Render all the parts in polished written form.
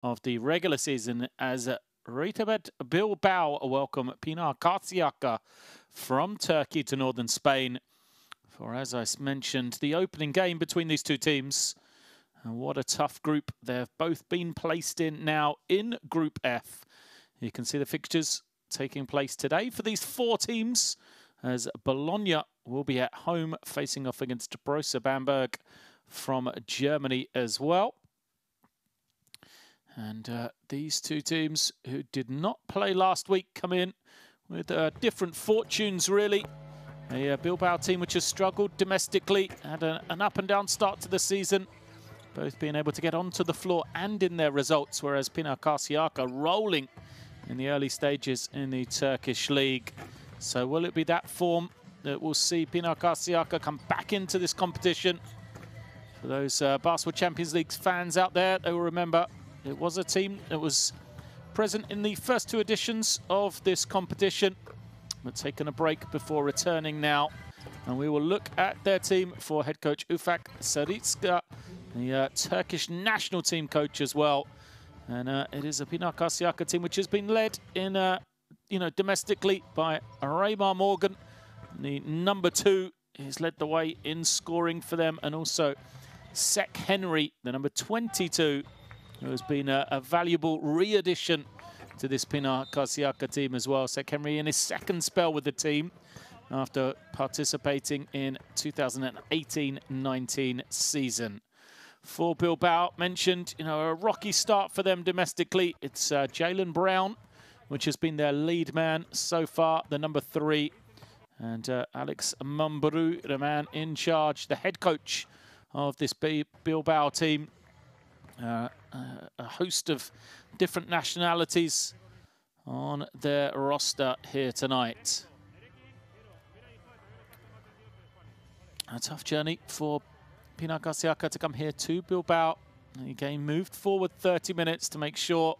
of the regular season as RETAbet Bilbao welcome Pinar Karsiyaka from Turkey to northern Spain for, as I mentioned, the opening game between these two teams. And what a tough group they've both been placed in now in Group F. You can see the fixtures taking place today for these four teams, as Bologna will be at home facing off against Borussia Bamberg from Germany as well. And these two teams who did not play last week come in with different fortunes, really. A Bilbao team which has struggled domestically, had an up and down start to the season, both being able to get onto the floor and in their results, whereas Pinar Karsiyaka rolling in the early stages in the Turkish league. So will it be that form that will see Pinar Karsiyaka come back into this competition? For those Basketball Champions League fans out there, they will remember it was a team that was present in the first two editions of this competition, but taking a break before returning now. And we will look at their team for head coach Ufak Sarıca, the Turkish national team coach as well. And it is a Pinar Karsiyaka team which has been led in, domestically by Raymar Morgan. The number 2 has led the way in scoring for them, and also Sek Henry, the number 22, who has been a valuable re-addition to this Pinar Karsiyaka team as well. Sek Henry in his second spell with the team after participating in 2018-19 season. For Bilbao, mentioned, a rocky start for them domestically. It's Jalen Brown, which has been their lead man so far, the number 3. And Alex Mumbrou, the man in charge, the head coach of this Bilbao team. A host of different nationalities on their roster here tonight. A tough journey for Pinar Karsiyaka to come here to Bilbao. The game moved forward 30 minutes to make sure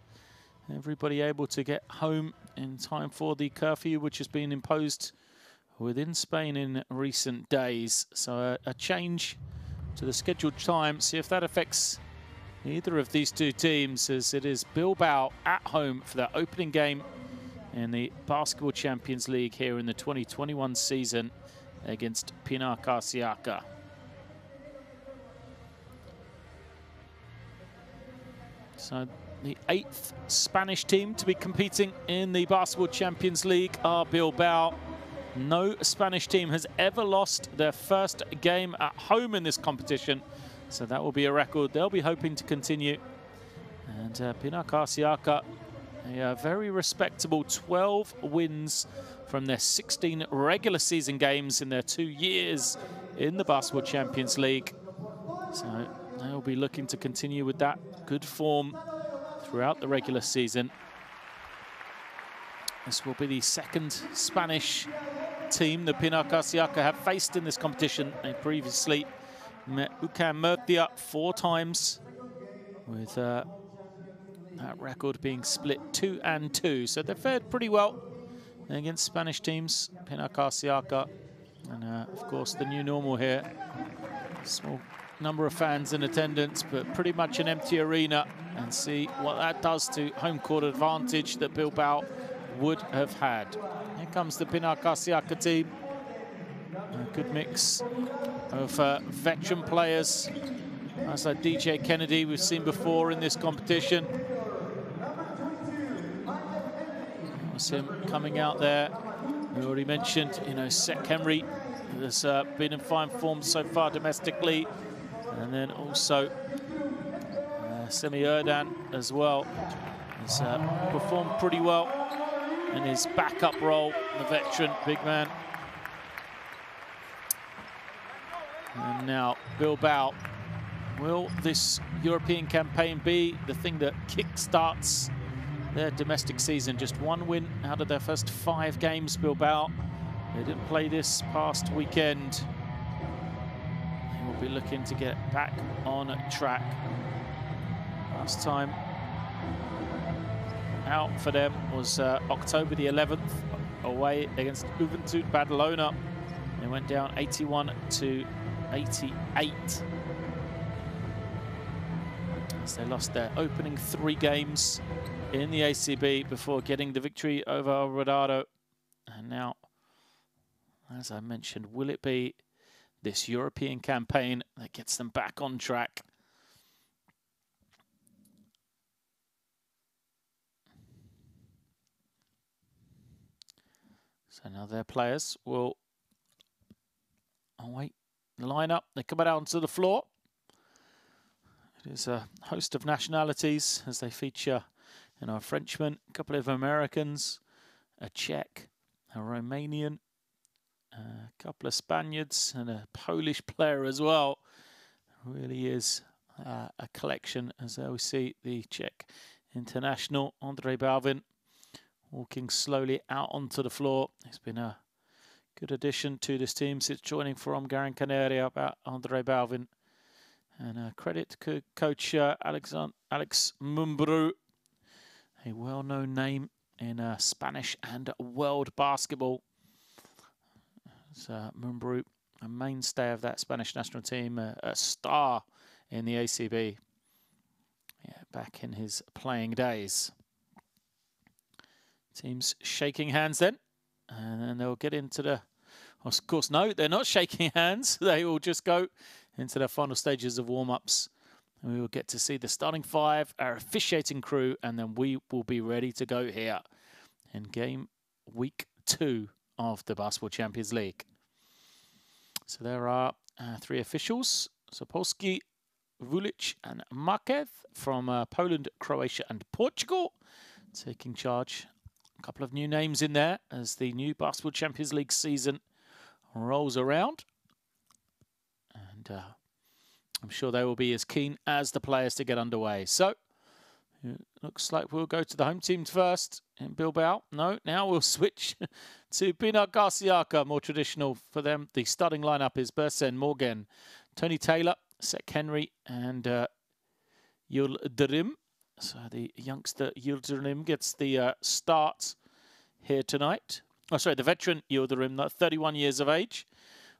everybody able to get home in time for the curfew, which has been imposed within Spain in recent days. So a change to the scheduled time. See if that affects either of these two teams, as it is Bilbao at home for their opening game in the Basketball Champions League here in the 2021 season against Pinar Karsiyaka. So the 8th Spanish team to be competing in the Basketball Champions League are Bilbao. No Spanish team has ever lost their first game at home in this competition, so that will be a record they'll be hoping to continue. And Pinar Karsiyaka, a very respectable 12 wins from their 16 regular season games in their 2 years in the Basketball Champions League. So they'll be looking to continue with that good form throughout the regular season. This will be the second Spanish team that Pinar Karsiyaka have faced in this competition. They previously met UCAM Murcia 4 times, with that record being split 2-2. So they've fared pretty well against Spanish teams, Pinar Karsiyaka. And of course, the new normal here. Small number of fans in attendance, but pretty much an empty arena. And see what that does to home court advantage that Bilbao would have had. Here comes the Pinar Karsiyaka team. A good mix of veteran players. That's like DJ Kennedy we've seen before in this competition. That's him coming out there. We already mentioned, Sek Henry has been in fine form so far domestically. And then also Semi Erdan as well. He's performed pretty well in his backup role, the veteran big man. And now Bilbao. Will this European campaign be the thing that kick-starts their domestic season? Just 1 win out of their first 5 games, Bilbao. They didn't play this past weekend. They will be looking to get back on track. Last time out for them was October the 11th, away against Juventud Badalona. They went down 81-88. as they lost their opening 3 games in the ACB before getting the victory over Rodado. And now, as I mentioned, will it be this European campaign that gets them back on track? So now their players will line up. They come out onto the floor. It is a host of nationalities as they feature, a Frenchman, a couple of Americans, a Czech, a Romanian, a couple of Spaniards, and a Polish player as well. It really is a collection, as we see the Czech international, Ondrej Balvin, walking slowly out onto the floor. He's been a good addition to this team since joining from Gran Canaria, about Ondrej Balvin. And credit to coach Alex Mumbrú, a well-known name in Spanish and world basketball. Mumbrú, a mainstay of that Spanish national team, a star in the ACB, back in his playing days. Teams shaking hands then, and then they'll get into the... Of course, no, they're not shaking hands. They will just go into the final stages of warm-ups. And we will get to see the starting 5, our officiating crew, and then we will be ready to go here in game week 2 of the Basketball Champions League. So there are 3 officials: Sapolsky, Vulic and Marquez from Poland, Croatia and Portugal, taking charge. A couple of new names in there as the new Basketball Champions League season rolls around. And I'm sure they will be as keen as the players to get underway. So, it looks like we'll go to the home team first in Bilbao. No, now we'll switch to Pinar Karsiyaka, more traditional for them. The starting lineup is Bersen, Morgan, Tony Taylor, Sek Henry and Yildirim. So the youngster Yildirim gets the start here tonight. Oh, sorry, the veteran Yildirim, 31 years of age,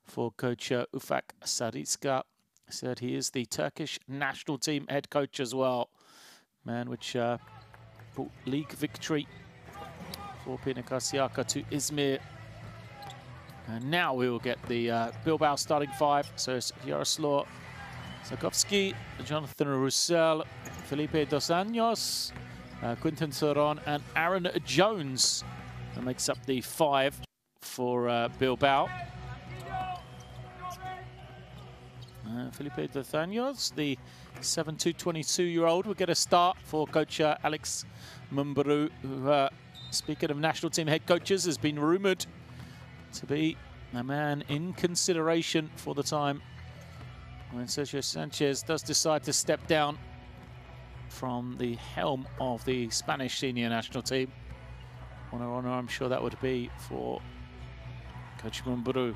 for coach Ufak Saricka. Said he is the Turkish national team head coach as well. Man, which brought league victory for Pinar Karsiyaka to Izmir. And now we will get the Bilbao starting 5. So it's Jaroslav Zakovsky, Jonathan Roussel, Felipe Dos Anjos, Quinton Soron and Aaron Jones. That makes up the 5 for Bilbao. Felipe Dos Anjos, the 7'2", 22-year-old, will get a start for coach Alex Mumbrú, who, speaking of national team head coaches, has been rumoured to be a man in consideration for the time when Sergio Sanchez does decide to step down from the helm of the Spanish senior national team. Honor, I'm sure that would be for coach Mumbrú.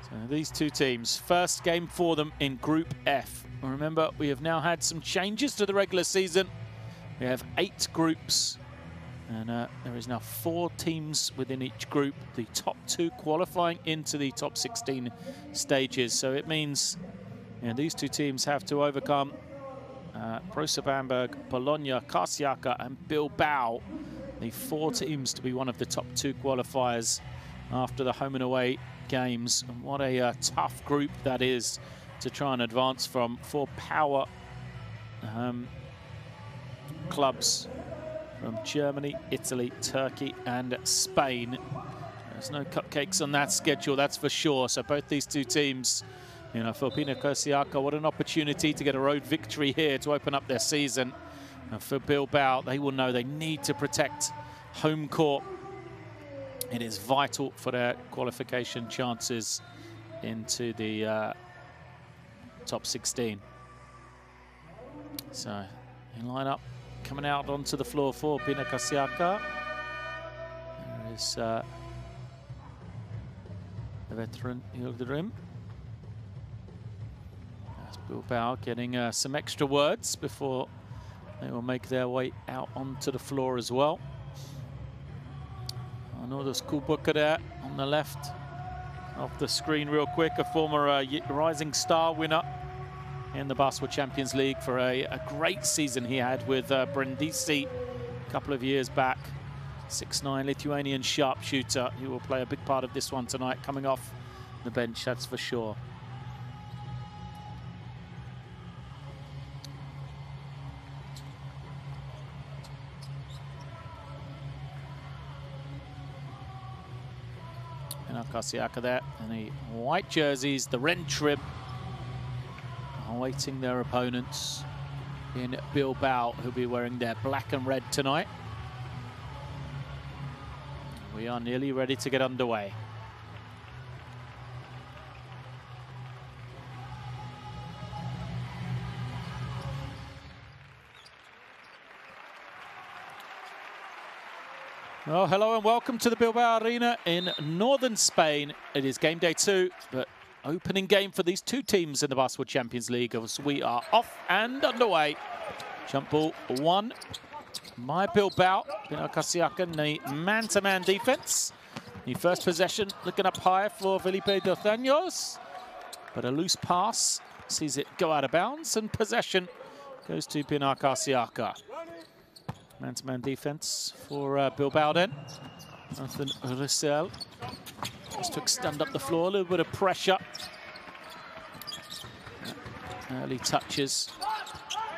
So these two teams, first game for them in Group F. Remember, we have now had some changes to the regular season. We have 8 groups, and there is now 4 teams within each group, the top 2 qualifying into the top 16 stages. So it means these 2 teams have to overcome Prosa Bamberg, Bologna, Karsiyaka and Bilbao, the 4 teams to be one of the top 2 qualifiers after the home and away games. And what a tough group that is to try and advance from, 4 power clubs from Germany, Italy, Turkey and Spain. There's no cupcakes on that schedule, that's for sure. So both these 2 teams, for Pinar Karsiyaka, what an opportunity to get a road victory here to open up their season. And for Bilbao, they will know they need to protect home court. It is vital for their qualification chances into the top 16. So, in lineup, coming out onto the floor for Pinar Karsiyaka. There is the veteran Yildirim. That's Bilbao getting some extra words before they will make their way out onto the floor as well. I know there's Kubuka there on the left of the screen real quick, a former Rising Star winner in the Basketball Champions League for a great season he had with Brindisi a couple of years back. 6'9" Lithuanian sharpshooter. He will play a big part of this one tonight, coming off the bench, that's for sure. Pinar Karsiyaka there, and the white jerseys, the red trim, awaiting their opponents in Bilbao, who'll be wearing their black and red tonight. We are nearly ready to get underway. Well, hello and welcome to the Bilbao Arena in northern Spain. It is game day 2, but opening game for these two teams in the Basketball Champions League, as we are off and underway. Jump ball 1 by Bilbao. Pinar Karsiyaka in the man-to-man defense. The first possession looking up high for Felipe Dos, but a loose pass sees it go out of bounds, and possession goes to Pinar Karsiyaka. Man-to-man defense for Bilbao then. Nathan Roussel just to extend up the floor, a little bit of pressure. Early touches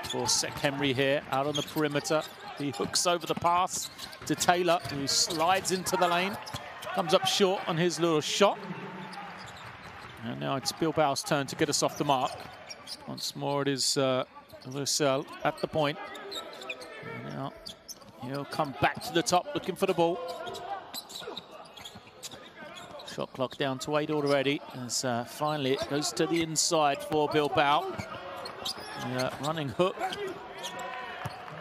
for Sek Henry here, out on the perimeter. He hooks over the pass to Taylor, who slides into the lane. Comes up short on his little shot. And now it's Bilbao's turn to get us off the mark. Once more it is Roussel at the point. And now he'll come back to the top looking for the ball. Shot clock down to 8 already, as finally it goes to the inside for Bilbao. The running hook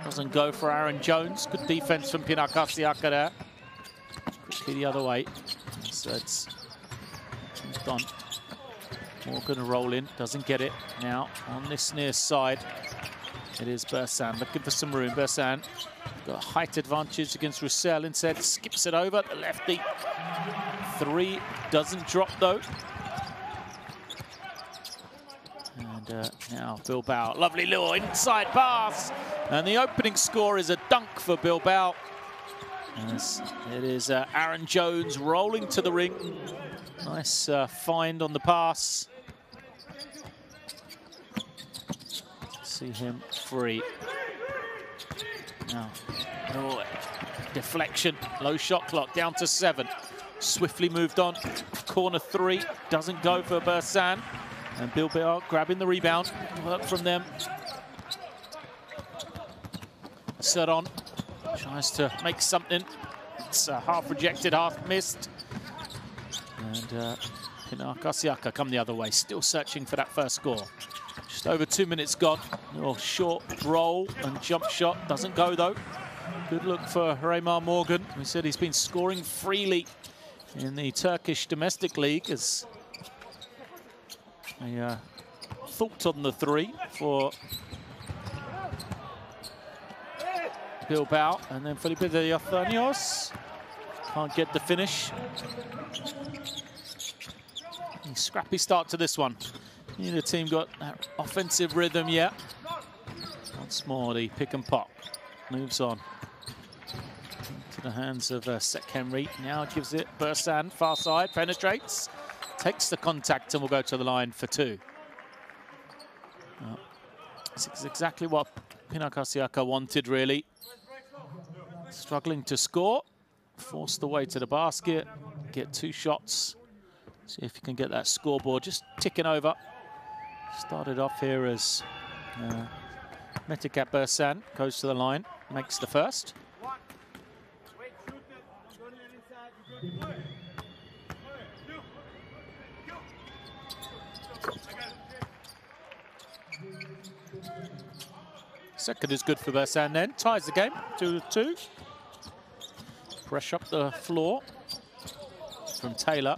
doesn't go for Aaron Jones. Good defense from Pinar Karsiyaka there. Quickly the other way. So it's done. Morgan to roll in, doesn't get it. Now on this near side, it is Bersan looking for some room. Bersan got a height advantage against Roussel. Instead, skips it over. The lefty 3 doesn't drop though. And now Bilbao, lovely little inside pass, and the opening score is a dunk for Bilbao. As it is Aaron Jones rolling to the ring. Nice find on the pass. See him free. Now, oh, deflection, low shot clock, down to 7. Swiftly moved on. Corner 3 doesn't go for Bersan. And Bilbao grabbing the rebound. Work from them. Seron tries to make something. It's half rejected, half missed. And Pinar Karsiyaka come the other way, still searching for that first score. Just over 2 minutes gone. Little short roll and jump shot. Doesn't go though. Good look for Raymar Morgan. We said he's been scoring freely in the Turkish domestic league, as a thought on the 3 for Bilbao. And then Felipe Dos can't get the finish. Scrappy start to this one. Neither team got that offensive rhythm yet. Once more, the pick and pop moves on to the hands of Sek Henry. Now gives it Bersan, far side, penetrates, takes the contact, and will go to the line for 2. This is exactly what Pinar Karsiyaka wanted, really. Struggling to score, force the way to the basket, get 2 shots. See if you can get that scoreboard just ticking over. Started off here as Metikap Bersan goes to the line, makes the first. Second is good for Bersan then, ties the game, 2-2. Pressure up the floor from Taylor.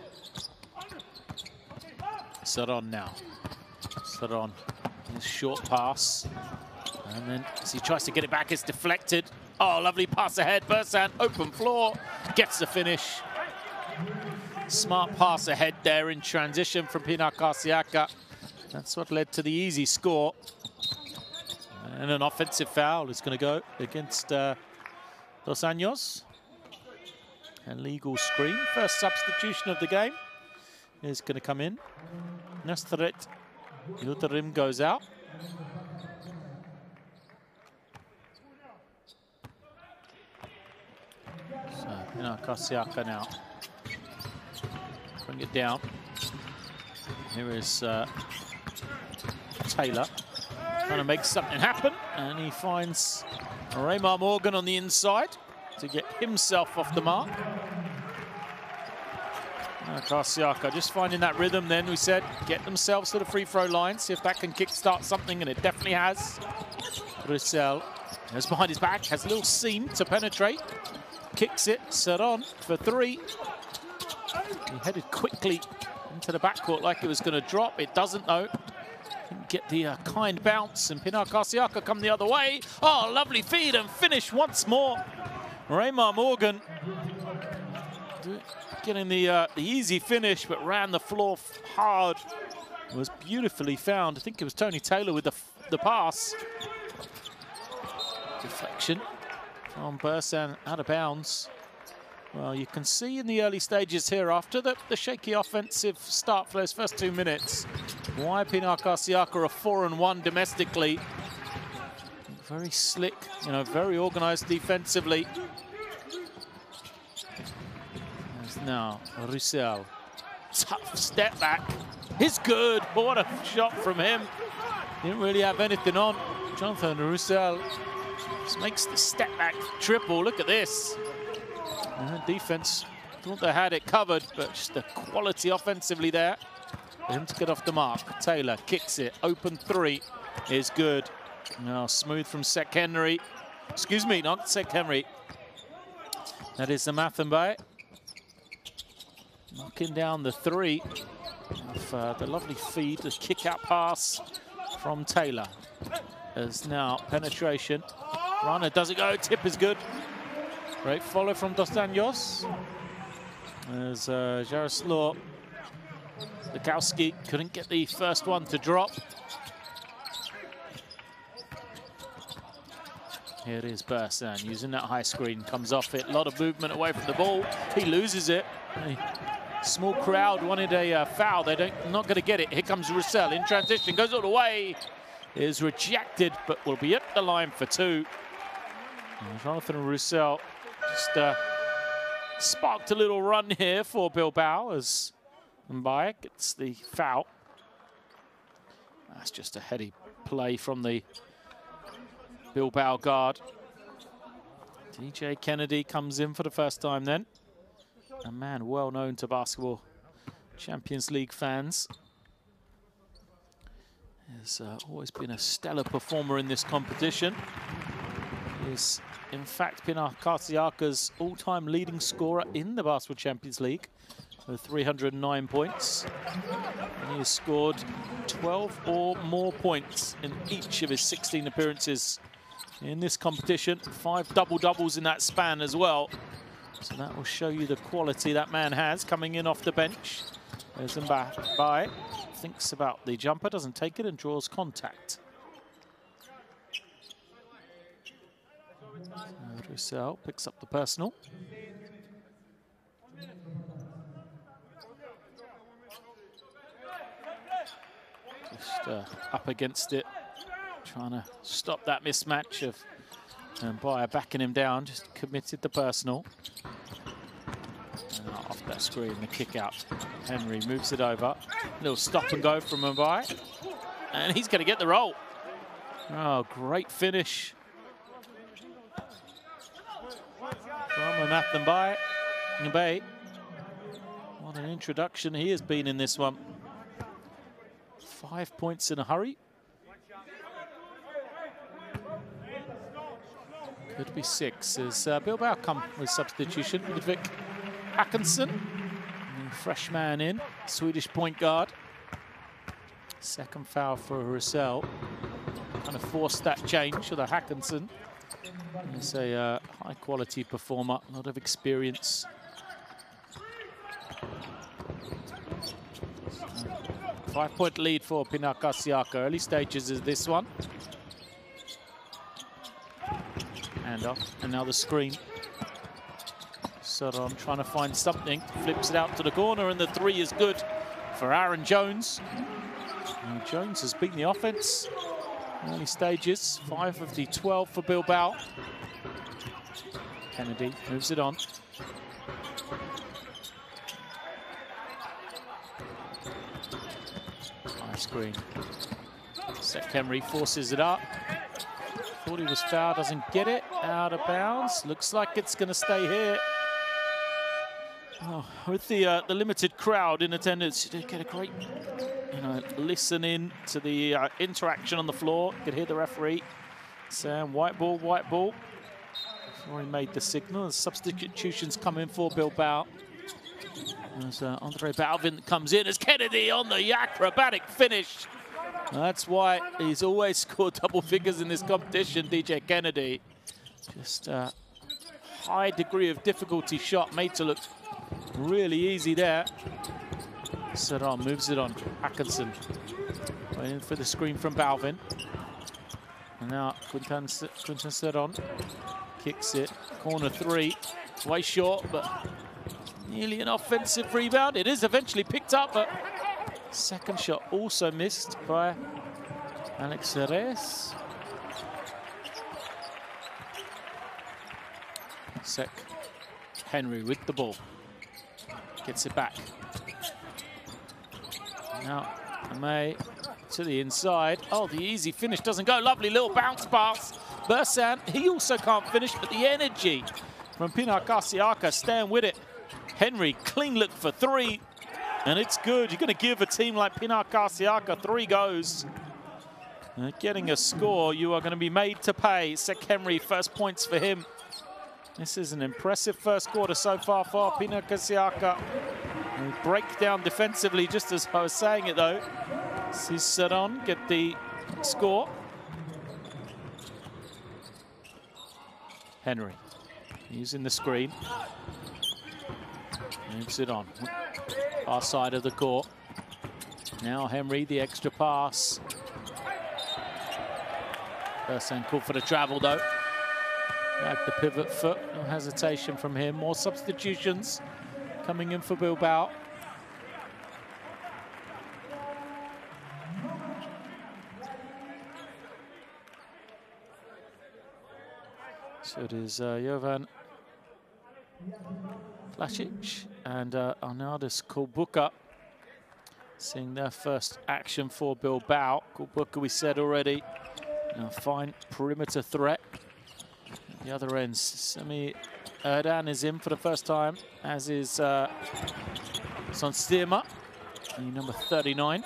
Seron now. Seron, his short pass. And then as he tries to get it back, it's deflected. Oh, lovely pass ahead. Bersan, open floor, gets the finish. Smart pass ahead there in transition from Pinar Karsiyaka. That's what led to the easy score. And an offensive foul is going to go against Dos Anjos. A legal screen. First substitution of the game is going to come in. Nestret Yildirim goes out. So, Pinar Karsiyaka now. Bring it down. Here is Taylor trying to make something happen, and he finds Raymar Morgan on the inside to get himself off the mark. Karsiyaka just finding that rhythm then, we said, get themselves to the free throw line, see if that can kickstart something, and it definitely has. Roussel goes behind his back, has a little seam to penetrate, kicks it, Seron for three. He headed quickly into the backcourt like it was going to drop. It doesn't though. Didn't get the kind bounce, and Pinar Karsiyaka come the other way. Oh, lovely feed and finish once more. Raymar Morgan getting the easy finish, but ran the floor hard. It was beautifully found. I think it was Tony Taylor with the pass. Deflection from Bursan out of bounds. Well, you can see in the early stages here, after the shaky offensive start for those first 2 minutes, why Pinar Karsiyaka are 4-1 domestically. Very slick, you know, very organized defensively. There's now Roussel. Tough step back. He's good. What a shot from him. Didn't really have anything on. Jonathan Roussel just makes the step back triple. Look at this. Defense thought they had it covered, but just the quality offensively there for him to get off the mark. Taylor kicks it. Open three is good. Now smooth from Sek Henry. Excuse me, not Sek Henry. That is the Mathenbay. Knocking down the three of the lovely feed, the kick-out pass from Taylor. There's now penetration. Runner doesn't go, tip is good. Great follow from Dos Anjos. There's Jaroslaw Lukowski, couldn't get the first one to drop. Here it is Bursan using that high screen, comes off it, a lot of movement away from the ball. He loses it. Small crowd wanted a foul, not going to get it. Here comes Roussel in transition, goes all the way. Is rejected, but will be at the line for two. And Jonathan Roussel just sparked a little run here for Bilbao as Mbaye gets the foul. That's just a heady play from the Bilbao guard. DJ Kennedy comes in for the first time then. A man well known to basketball Champions League fans. Has always been a stellar performer in this competition. He is, in fact, Pinar Karsiyaka's all-time leading scorer in the Basketball Champions League with 309 points. And he has scored 12 or more points in each of his 16 appearances in this competition. 5 double-doubles in that span as well. So that will show you the quality that man has coming in off the bench. There's Mbaye. Thinks about the jumper, doesn't take it, and draws contact. Roussel picks up the personal. Just up against it, trying to stop that mismatch of Mbaye backing him down, just committed the personal. And off that screen, the kick out. Henry moves it over. Little stop and go from Mbaye. And he's going to get the roll. Oh, great finish from Mbaye. What an introduction he has been in this one. 5 points in a hurry. Could be 6 as Bilbao come with substitution. Ludvig Håkansson, fresh man in, Swedish point guard. Second foul for Roussel. Kind of forced that change for the Håkansson. He's a high quality performer, a lot of experience. 5-point lead for Pinar Karsiyaka. Early stages is this one. Hand off, and now the screen. Saron trying to find something, flips it out to the corner, and the three is good for Aaron Jones. And Jones has beaten the offense. Early stages, 5 of the 12 for Bilbao. Kennedy moves it on. High screen. Seth Henry forces it up. Thought he was fouled, doesn't get it. Out of bounds. Looks like it's going to stay here. Oh, with the limited crowd in attendance, you did get a great, listen in to the interaction on the floor. You could hear the referee saying, white ball, white ball. Before he made the signal, the substitutions come in for Bilbao. There's Andre Balvin that comes in as Kennedy on the acrobatic finish. That's why he's always scored double figures in this competition, DJ Kennedy. Just a high degree of difficulty shot made to look really easy there. Saron moves it on. Atkinson waiting for the screen from Balvin. And now Quintan Saron kicks it. Corner three. Way short, but nearly an offensive rebound. It is eventually picked up, but second shot also missed by Alex Reyes. Sek Henry with the ball. Gets it back. Now May to the inside. Oh, the easy finish doesn't go. Lovely little bounce pass. Bursan, he also can't finish, but the energy from Pinar Karsiyaka staying with it. Henry, clean look for three, and it's good. You're going to give a team like Pinar Karsiyaka 3 goes. Getting a score, you are going to be made to pay. Sek Henry, first points for him. This is an impressive first quarter so far for Pinar Karsiyaka. Break down defensively, just as I was saying it though. See Saron get the score. Henry using the screen. Moves it on. Far side of the court. Now Henry, the extra pass. Bursan called for the travel though. Back the pivot foot, no hesitation from him. More substitutions coming in for Bilbao. So it is Jovan Vlasic and Arnaldus Kulbuka seeing their first action for Bilbao. Kulbuka, we said already, a fine perimeter threat. At the other end, Semi Erdan is in for the first time, as is Son Stierma, number 39.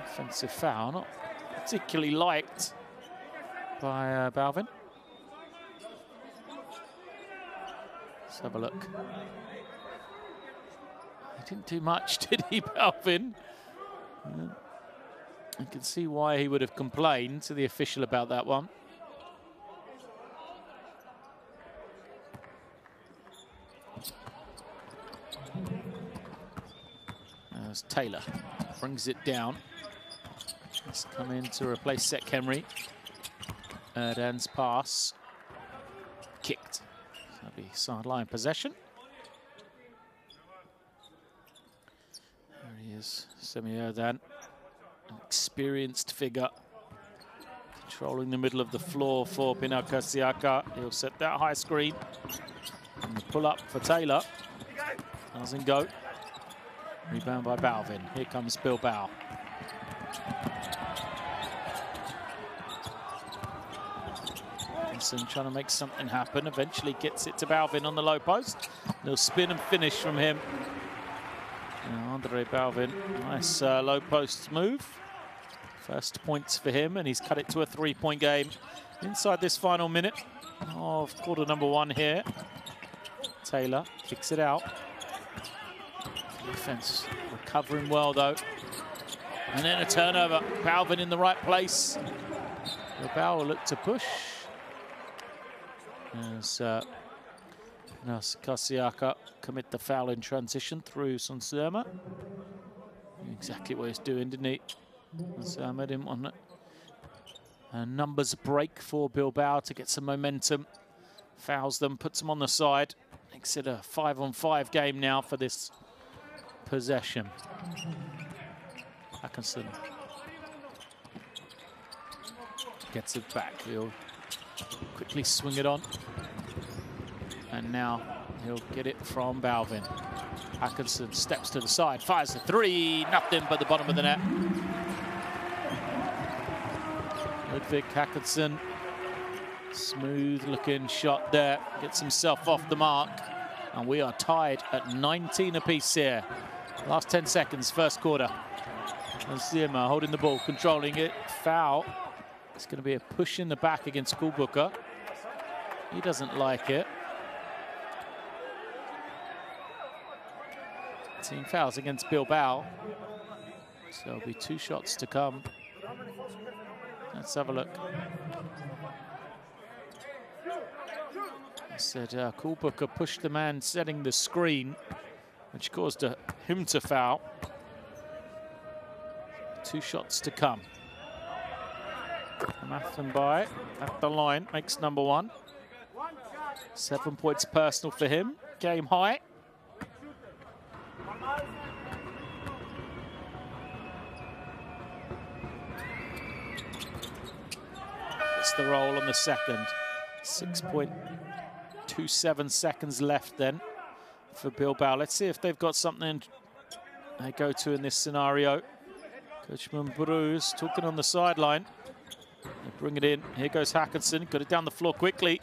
Offensive foul, not particularly liked by Balvin. Let's have a look. He didn't do much, did he, Balvin? You can see why he would have complained to the official about that one. As Taylor brings it down. He's come in to replace Sek Henry. Erdan's pass. Kicked. That'll be sideline possession. There he is, Semi Erdan. An experienced figure. Controlling the middle of the floor for Pinar Karsiyaka. He'll set that high screen. And the pull up for Taylor. Doesn't go. Rebound by Balvin. Here comes Bilbao. Johnson trying to make something happen. Eventually gets it to Balvin on the low post. Little spin and finish from him. Andre Balvin, nice low post move. First points for him, and he's cut it to a 3-point game inside this final minute of quarter number 1 here. Taylor kicks it out. Defense recovering well though. And then a turnover. Balvin in the right place. Bilbao will look to push. As Pinar Karsiyaka commit the foul in transition through Sonsema. Exactly what he's doing, didn't he? Sonsema didn't want a numbers break for Bilbao to get some momentum. Fouls them, puts them on the side. Makes it a 5-on-5 game now for this possession. Atkinson gets it back. He'll quickly swing it on. And now he'll get it from Balvin. Atkinson steps to the side, fires the three. Nothing but the bottom of the net. Ludwig Atkinson. Smooth looking shot there. Gets himself off the mark. And we are tied at 19 apiece here. Last 10 seconds, first quarter. And Zimmer holding the ball, controlling it. Foul. It's going to be a push in the back against Kulbuka. He doesn't like it. Team fouls against Bilbao. So there'll be 2 shots to come. Let's have a look. I said Kulbuka pushed the man setting the screen, which caused him to foul. 2 shots to come. Mathenbai at the line makes number 1. 7 points personal for him. Game high. That's the roll on the second. 6.27 seconds left then for Bilbao. Let's see if they've got something they go to in this scenario. Coach Mumbrus talking on the sideline. They bring it in. Here goes Hackinson. Got it down the floor quickly.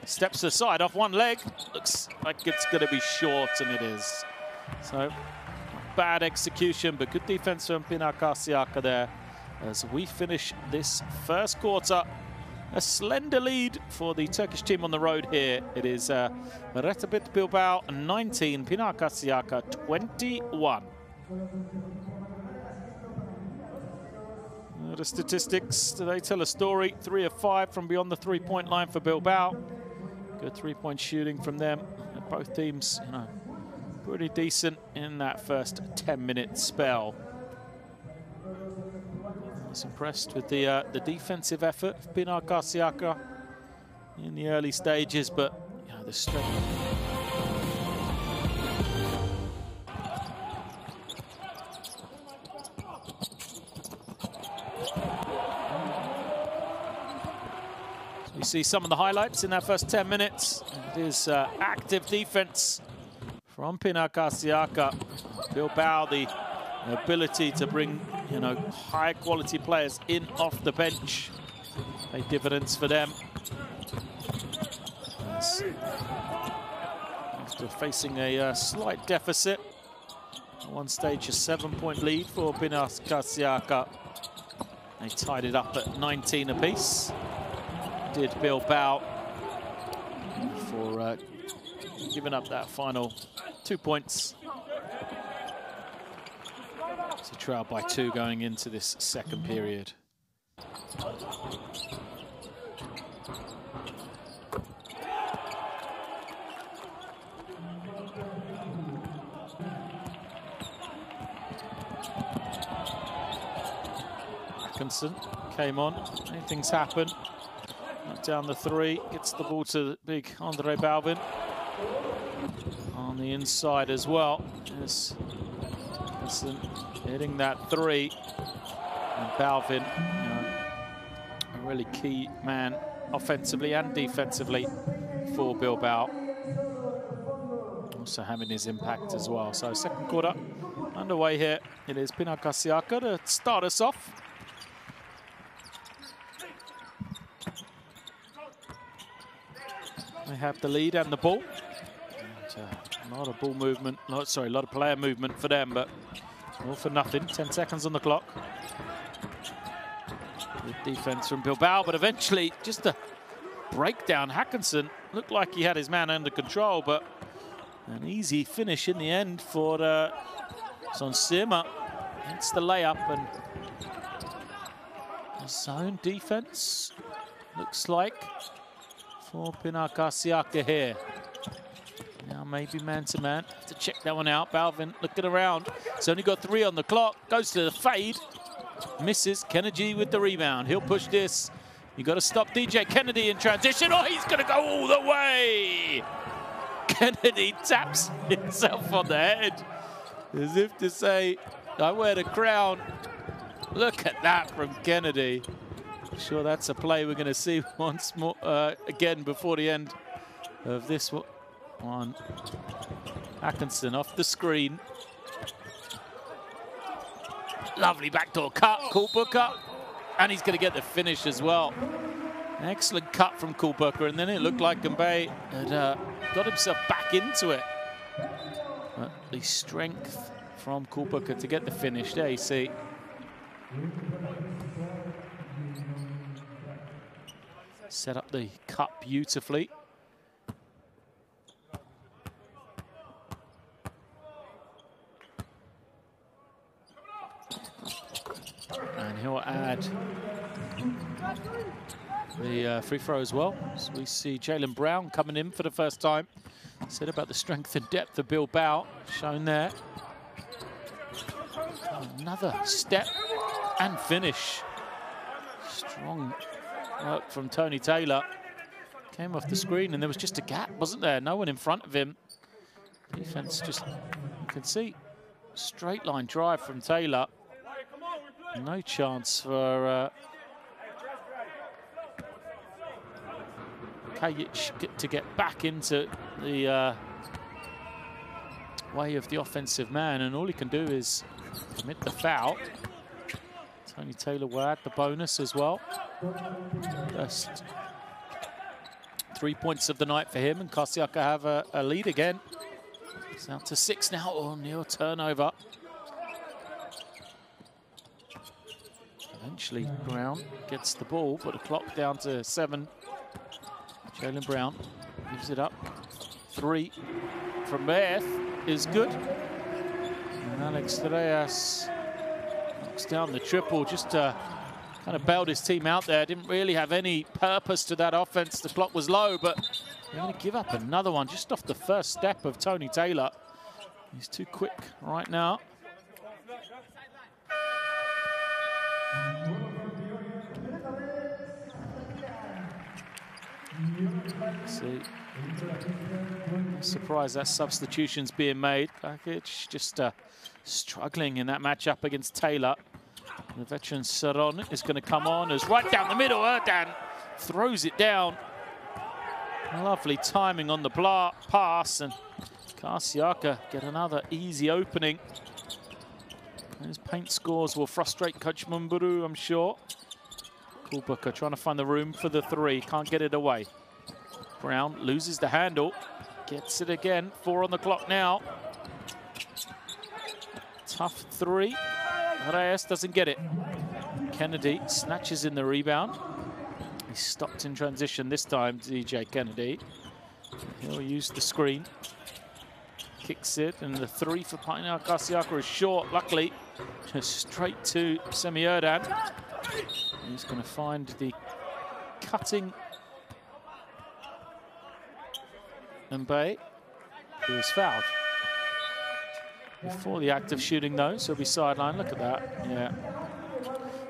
Steps to the side off one leg. Looks like it's going to be short, and it is. So, bad execution, but good defense from Pinar Karsiyaka there as we finish this first quarter. A slender lead for the Turkish team on the road here. It is RETAbet Bilbao 19, Pinar Karsiyaka 21. The statistics, they tell a story. 3 of 5 from beyond the three-point line for Bilbao. Good three-point shooting from them. Both teams, pretty decent in that first 10-minute spell. I was impressed with the defensive effort of Pinar Karsiyaka in the early stages, but the strength. We see some of the highlights in that first 10 minutes. It is active defense from Pinar Karsiyaka. Bilbao, the ability to bring, high-quality players in off the bench. Pay dividends for them. After facing a slight deficit, at one stage a 7-point lead for Pinar Karsiyaka. They tied it up at 19 apiece. Did Bilbao for giving up that final 2 points. It's a trail by 2 going into this second period. Atkinson came on, anything's happened. Down the 3, gets the ball to the big Andre Balvin. On the inside as well. Yes. Hitting that 3. And Balvin, a really key man offensively and defensively for Bilbao. Also having his impact as well. So second quarter underway here. It is Pinar Karsiyaka to start us off. They have the lead and the ball. And, a lot of ball movement, a lot of player movement for them, but all for nothing. 10 seconds on the clock. Good defense from Bilbao, but eventually just a breakdown. Hackinson looked like he had his man under control, but an easy finish in the end for Sonsema. It's the layup, and zone defense looks like for Pinar Karsiyaka here. maybe man-to-man. Have to check that one out. Balvin looking around. He's only got 3 on the clock. Goes to the fade. Misses. Kennedy with the rebound. He'll push this. You got to stop DJ Kennedy in transition. Oh, he's going to go all the way. Kennedy taps himself on the head, as if to say, I wear the crown. Look at that from Kennedy. I'm sure that's a play we're going to see once more again before the end of this one. Atkinson off the screen. Lovely backdoor cut, Kulbukka. And he's going to get the finish as well. Excellent cut from Kulbukka, and then it looked like Gameday had got himself back into it. But the strength from Kulbukka to get the finish. There you see. Set up the cut beautifully. And he'll add the free throw as well. So we see Jalen Brown coming in for the first time. Said about the strength and depth of Bilbao, shown there. Another step and finish. Strong work from Tony Taylor. Came off the screen and there was just a gap, wasn't there? No one in front of him. Defense just, you can see, straight line drive from Taylor. No chance for Kajic to get back into the way of the offensive man, and all he can do is commit the foul. Tony Taylor will add the bonus as well. First 3 points of the night for him, and Karsiyaka have a lead again. It's out to 6 now. Oh, Neil turnover. Eventually, Brown gets the ball, but the clock down to 7. Jalen Brown gives it up. 3 from Beth is good. And Alex Reyes knocks down the triple, just kind of bailed his team out there. Didn't really have any purpose to that offense. The clock was low, but they're going to give up another one just off the first step of Tony Taylor. He's too quick right now. See, I'm surprised that substitution's being made. Kajic just struggling in that matchup against Taylor. The veteran Saron is going to come on as right down the middle. Erdan throws it down. Lovely timing on the pass, and Karsiyaka get another easy opening. Those paint scores will frustrate Coach Mumburu, I'm sure. Kulbukka trying to find the room for the 3. Can't get it away. Brown loses the handle. Gets it again. 4 on the clock now. Tough 3. Reyes doesn't get it. Kennedy snatches in the rebound. He's stopped in transition this time, DJ Kennedy. He'll use the screen. Kicks it, and the 3 for Pinar Karsiyaka is short, luckily. Just straight to Semi Erdan. He's going to find the cutting Mbaye, who is fouled. Before the act of shooting, though, so he'll be sidelined. Look at that, yeah.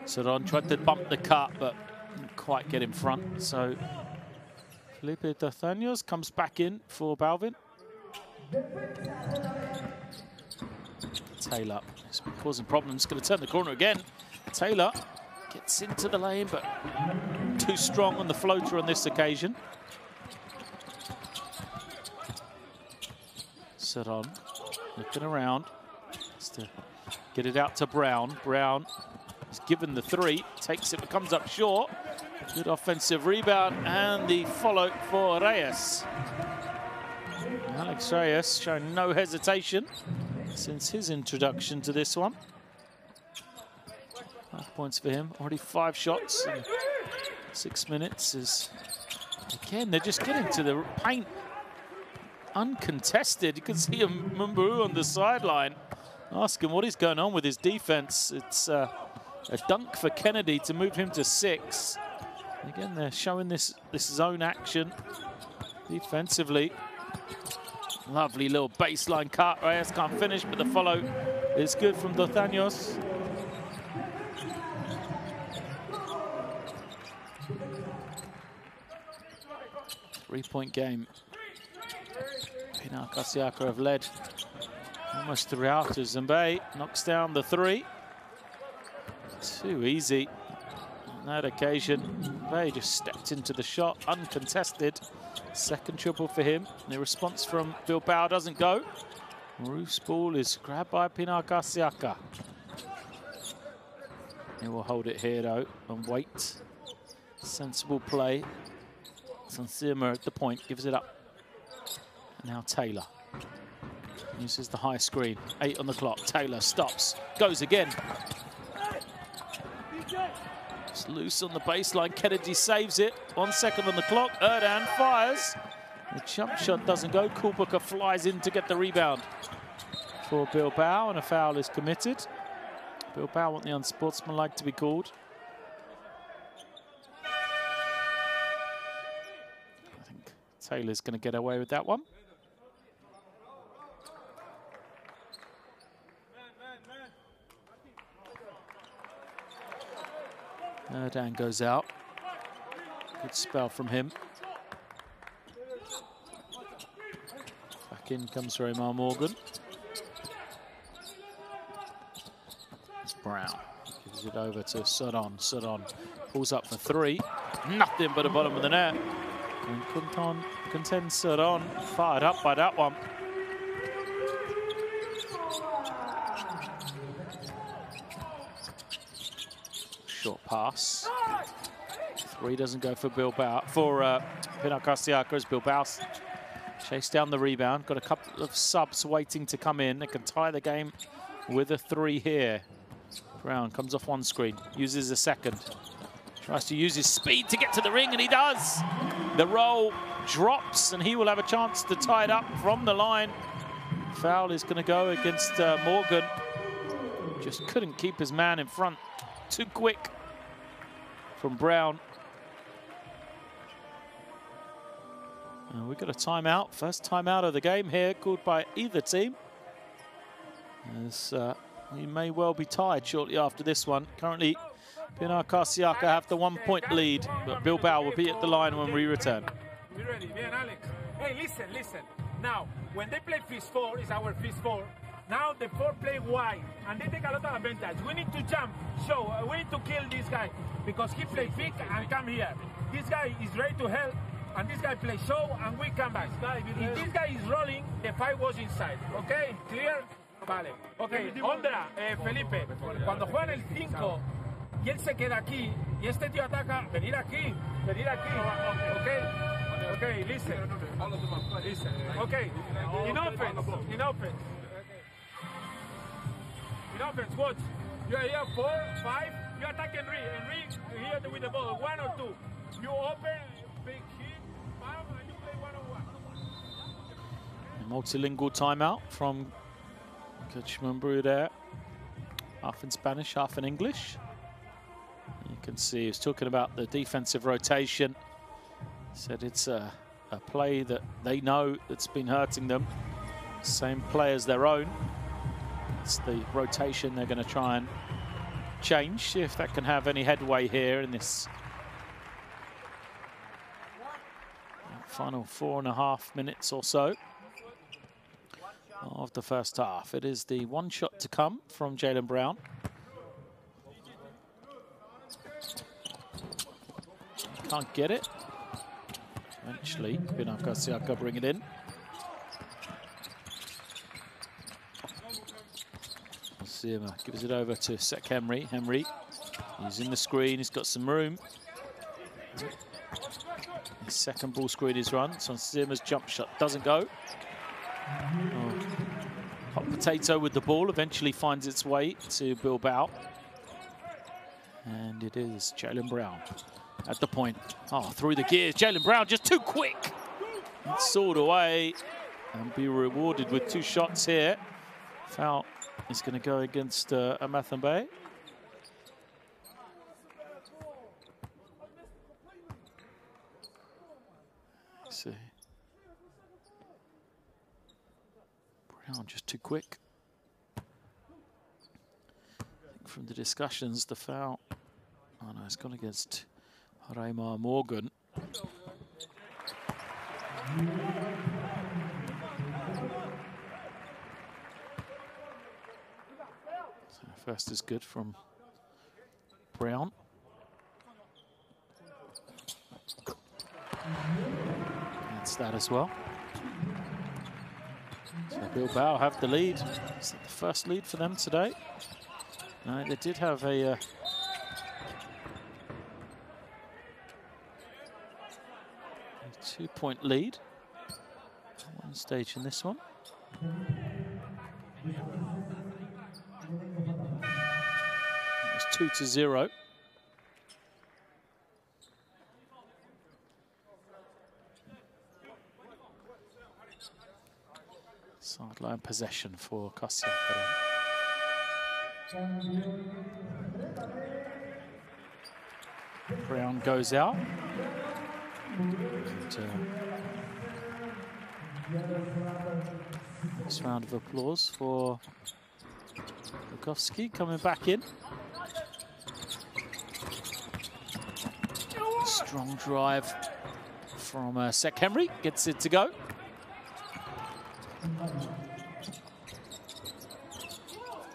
Saron tried to bump the cut, but didn't quite get in front. So Felipe D'Artagnan comes back in for Balvin. Taylor has been causing problems. Going to turn the corner again. Taylor gets into the lane, but too strong on the floater on this occasion. Saron looking around. Has to get it out to Brown. Brown is given the 3. Takes it, but comes up short. Good offensive rebound, and the follow for Reyes. Alex Reyes showing no hesitation since his introduction to this one. 5 points for him. Already 5 shots in 6 minutes. Is again, they're just getting to the paint uncontested. You can see Mumburu on the sideline asking what is going on with his defense. It's a dunk for Kennedy to move him to 6. Again, they're showing this zone action defensively. Lovely little baseline cut. Reyes can't finish, but the follow is good from Dotaños. Three-point game. Pinar Karsiyaka have led almost throughout as Gameday knocks down the three. Too easy on that occasion. Gameday just stepped into the shot, uncontested. Second triple for him. The response from Bilbao doesn't go. Roof's ball is grabbed by Pinar Karsiyaka. He will hold it here though and wait. Sensible play. Sansima at the point, gives it up. And now Taylor uses the high screen. 8 on the clock. Taylor stops, goes again. It's loose on the baseline. Kennedy saves it. 1 second on the clock. Erdan fires. The jump shot doesn't go. Kulbuka flies in to get the rebound for Bilbao, and a foul is committed. Bilbao want the unsportsmanlike to be called. I think Taylor's going to get away with that one. Erdan goes out. Good spell from him. Back in comes Raymar Morgan. It's Brown. Gives it over to Sudon. Sudon pulls up for three. Nothing but the bottom of the net. And contends Sudon. Fired up by that one. Short pass. Three doesn't go for Bilbao, for Pinar Karsiyaka as Bilbao chase down the rebound. Got a couple of subs waiting to come in. They can tie the game with a three here. Brown comes off one screen, uses a second. Tries to use his speed to get to the ring, and he does. The roll drops, and he will have a chance to tie it up from the line. Foul is going to go against Morgan. Just couldn't keep his man in front. Too quick from Brown. And we've got a timeout. First timeout of the game here, called by either team. As we may well be tied shortly after this one. Currently, Pinar Karsiyaka have the 1 point lead, but Bilbao will be at the line when we return. We're ready. Bien, Alex. Hey, listen. Now, when they play fist four, it's our fist four. Now the four play wide, and they take a lot of advantage. We need to jump, so we need to kill this guy, because he play big and come here. This guy is ready to help, and this guy play show, and we come back. If this guy is rolling, the five was inside. Okay, clear? Vale. Okay, Ondra, Felipe, cuando juegan el 5 y él se queda aquí, y este tío ataca, venir aquí. Okay, listen. Okay, in offense. In offense, watch. You are here 4, 5. You attack Henry here with the ball. 1 or 2. You open, big hit, and you play 1-on-1. Multilingual timeout from Coach Mumbrou there. Half in Spanish, half in English. You can see he's talking about the defensive rotation. Said it's a play that they know that's been hurting them. Same play as their own. It's the rotation they're going to try and change, see if that can have any headway here in this final 4.5 minutes or so of the first half. It is the one shot to come from Jaylen Brown. Can't get it. Eventually, Pinar Karsiyaka bring it in. Gives it over to Sek Henry. Henry, he's in the screen, he's got some room. His second ball screen is run. So Sima's jump shot doesn't go. Hot potato with the ball, eventually finds its way to Bilbao. And it is Jaylen Brown at the point. Oh, through the gears. Jaylen Brown just too quick. It's sawed away and be rewarded with 2 shots here. Foul is going to go against Gameday. See. Brown just too quick. I think from the discussions, the foul. Oh no, it's gone against Retamar Morgan. So first is good from Brown. That's that as well. So Bilbao have the lead. Is that the first lead for them today? No, they did have a 2-point lead at one stage in this one. It was 2-0. Sideline possession for Karsiyaka. Brown goes out. And, next round of applause for Bukowski coming back in. Strong drive from Sek Henry, gets it to go.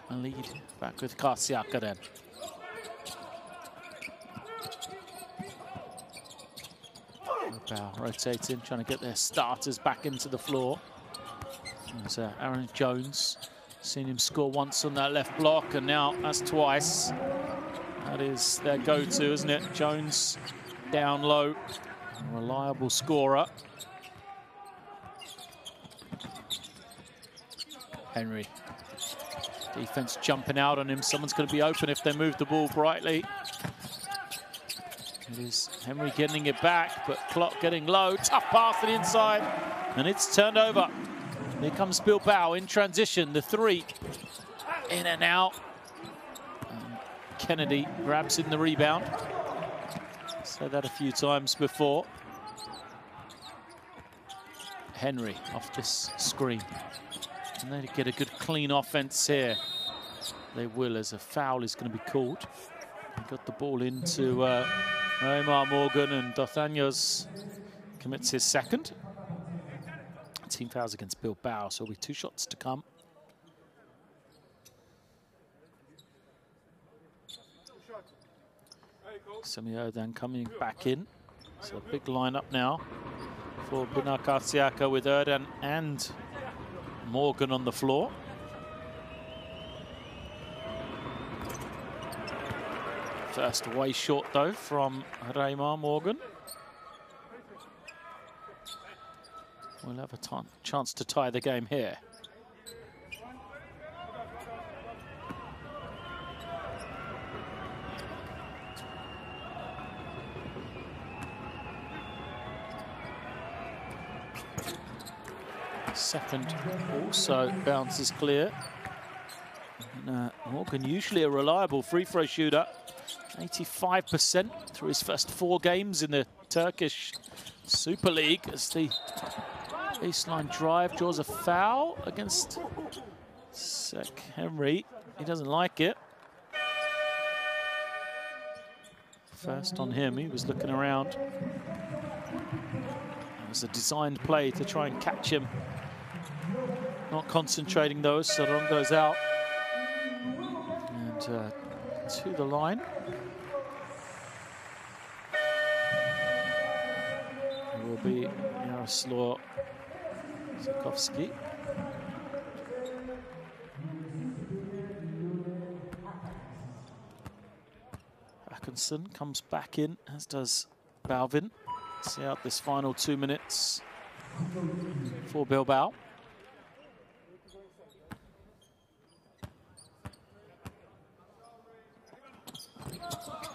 A lead back with Karsiyaka then. Bilbao rotating, trying to get their starters back into the floor. There's Aaron Jones, seen him score once on that left block, and now that's twice. That is their go-to, isn't it? Jones down low, a reliable scorer. Henry. Defense jumping out on him. Someone's going to be open if they move the ball brightly. It is Henry getting it back, but clock getting low. Tough pass to the inside, and it's turned over. Here comes Bilbao in transition. The three in and out. Kennedy grabs in the rebound. Said that a few times before. Henry off this screen. And they get a good clean offense here. They will, as a foul is going to be called. They got the ball into Retamar Morgan, and D'Artagnan commits his second. Team fouls against Bilbao, so it'll be 2 shots to come. Semio then coming back in. So a big lineup now for Pinar Karsiyaka with Erdan and Morgan on the floor. First way short though from Retamar Morgan. We'll have a chance to tie the game here. Second also bounces clear. And, Morgan, usually a reliable free throw shooter, 85% through his first 4 games in the Turkish Super League, as the baseline drive draws a foul against Sek Henry. He doesn't like it. First on him, he was looking around. It was a designed play to try and catch him. Not concentrating though, Saron goes out. And to the line. It will be Jaroslav Zakowski. Atkinson comes back in, as does Balvin. See out this final 2 minutes for Bilbao.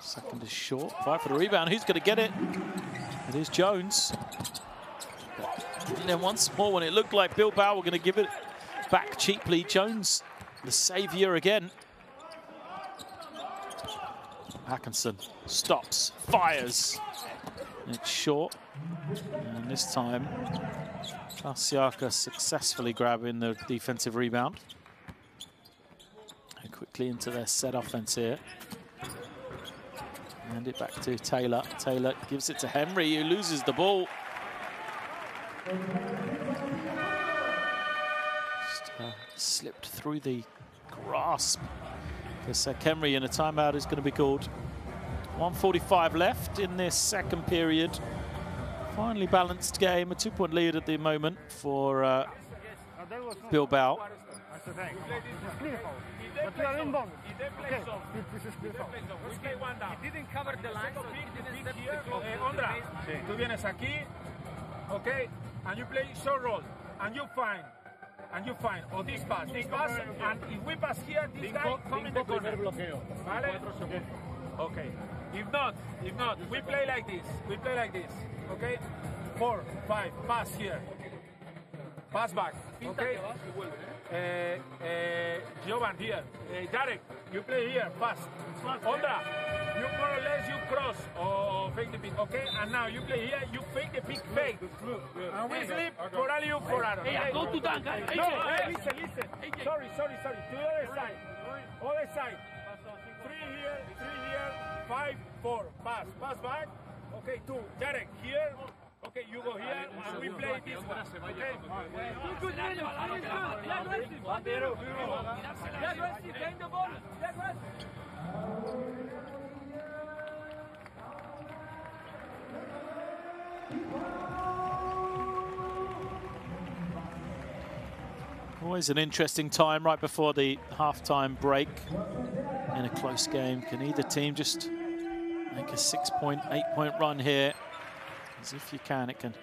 Second is short. Fight for the rebound. Who's going to get it? It is Jones. And then once more, when it looked like Bilbao were going to give it back cheaply, Jones, the saviour again. Hackinson stops, fires. It's short. And this time, Karsiyaka successfully grabbing the defensive rebound. And quickly into their set offense here. Hand it back to Taylor. Taylor gives it to Henry, who loses the ball. Just, slipped through the grasp. For Henry, and a timeout is going to be called. 1:45 left in this second period. Finely balanced game, a 2-point lead at the moment for Bilbao. But you are inbound. Okay. He didn't cover the line, so he didn't step here. Ondra, tú vienes aquí, okay, and you play short roll, and you find, or this pass, and if we pass here, this guy come in the corner. Vale? Okay. If not, we play like this, okay? 4, 5, pass here. Pass back, okay? Jovan here. Jarek, you play here, fast. Ondra, you more or less you cross or fake the pick, okay? And now you play here, you fake the pick, fake. And we slip for alley-oop for Aaron. Hey, go to dunk. No, hey, listen. Sorry. To the other side. Other side. 3 here, 5, 4. Pass back. Okay, 2. Jarek, here. Okay, you go here, and we play this one. Okay? Always an interesting time right before the half-time break in a close game. Can either team just make a 6-point, 8-point run here? As if you can, it can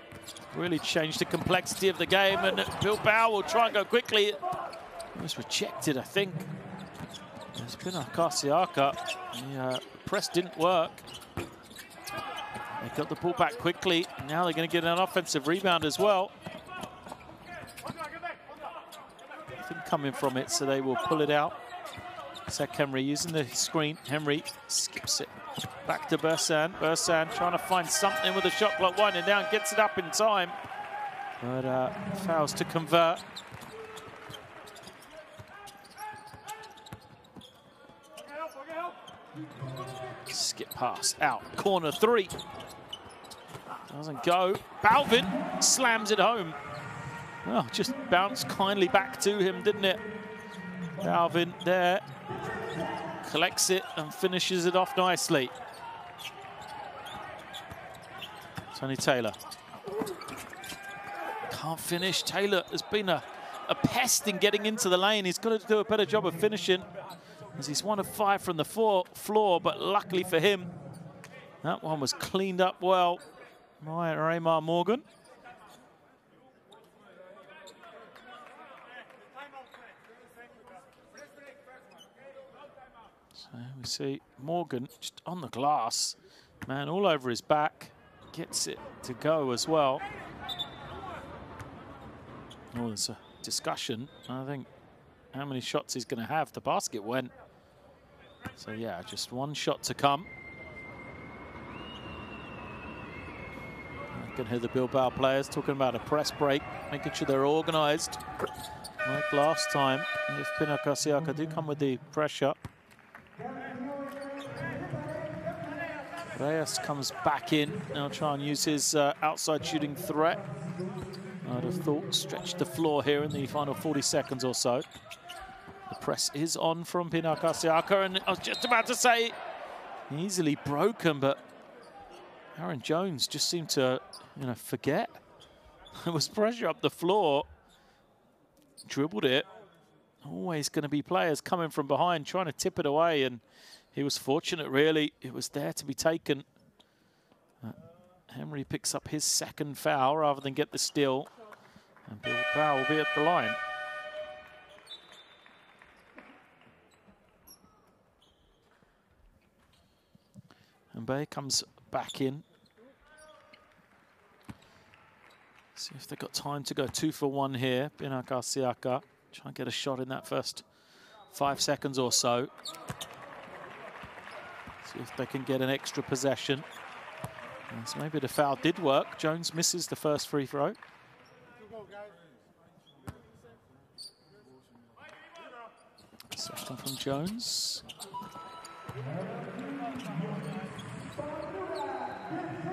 really change the complexity of the game, and Bilbao will try and go quickly. It was rejected, I think. There's Pinar Karsiyaka. The press didn't work. They got the ball back quickly. Now they're going to get an offensive rebound as well. Nothing coming from it, so they will pull it out. Henry using the screen. Henry skips it back to Bursan. Bursan trying to find something with the shot clock winding down, gets it up in time, but fails to convert. Skip pass out, corner 3. Doesn't go. Balvin slams it home. Oh, just bounced kindly back to him, didn't it? Balvin there. Collects it and finishes it off nicely. Tony Taylor. Can't finish. Taylor has been a pest in getting into the lane. He's got to do a better job of finishing, as he's 1 of 5 from the floor, but luckily for him, that one was cleaned up well by Raymar Morgan. So we see Morgan just on the glass, man, all over his back, gets it to go as well. Oh, there's a discussion. I think how many shots he's going to have. The basket went. So yeah, just 1 shot to come. I can hear the Bilbao players talking about a press break, making sure they're organised. Like last time, if Pinar Karsiyaka do come with the pressure. Reyes comes back in. Now try and use his outside shooting threat. I'd have thought stretch the floor here in the final 40 seconds or so. The press is on from Pinar Karsiyaka, and I was just about to say easily broken, but Aaron Jones just seemed to, forget. There was pressure up the floor. Dribbled it. Always going to be players coming from behind trying to tip it away, and he was fortunate, really. It was there to be taken. Henry picks up his 2nd foul rather than get the steal. And Bilbao will be at the line. And Bay comes back in. See if they've got time to go 2 for 1 here. Pinar Karsiyaka try and get a shot in that first 5 seconds or so. So See if they can get an extra possession. And so maybe the foul did work. Jones misses the first free throw. Second from Jones.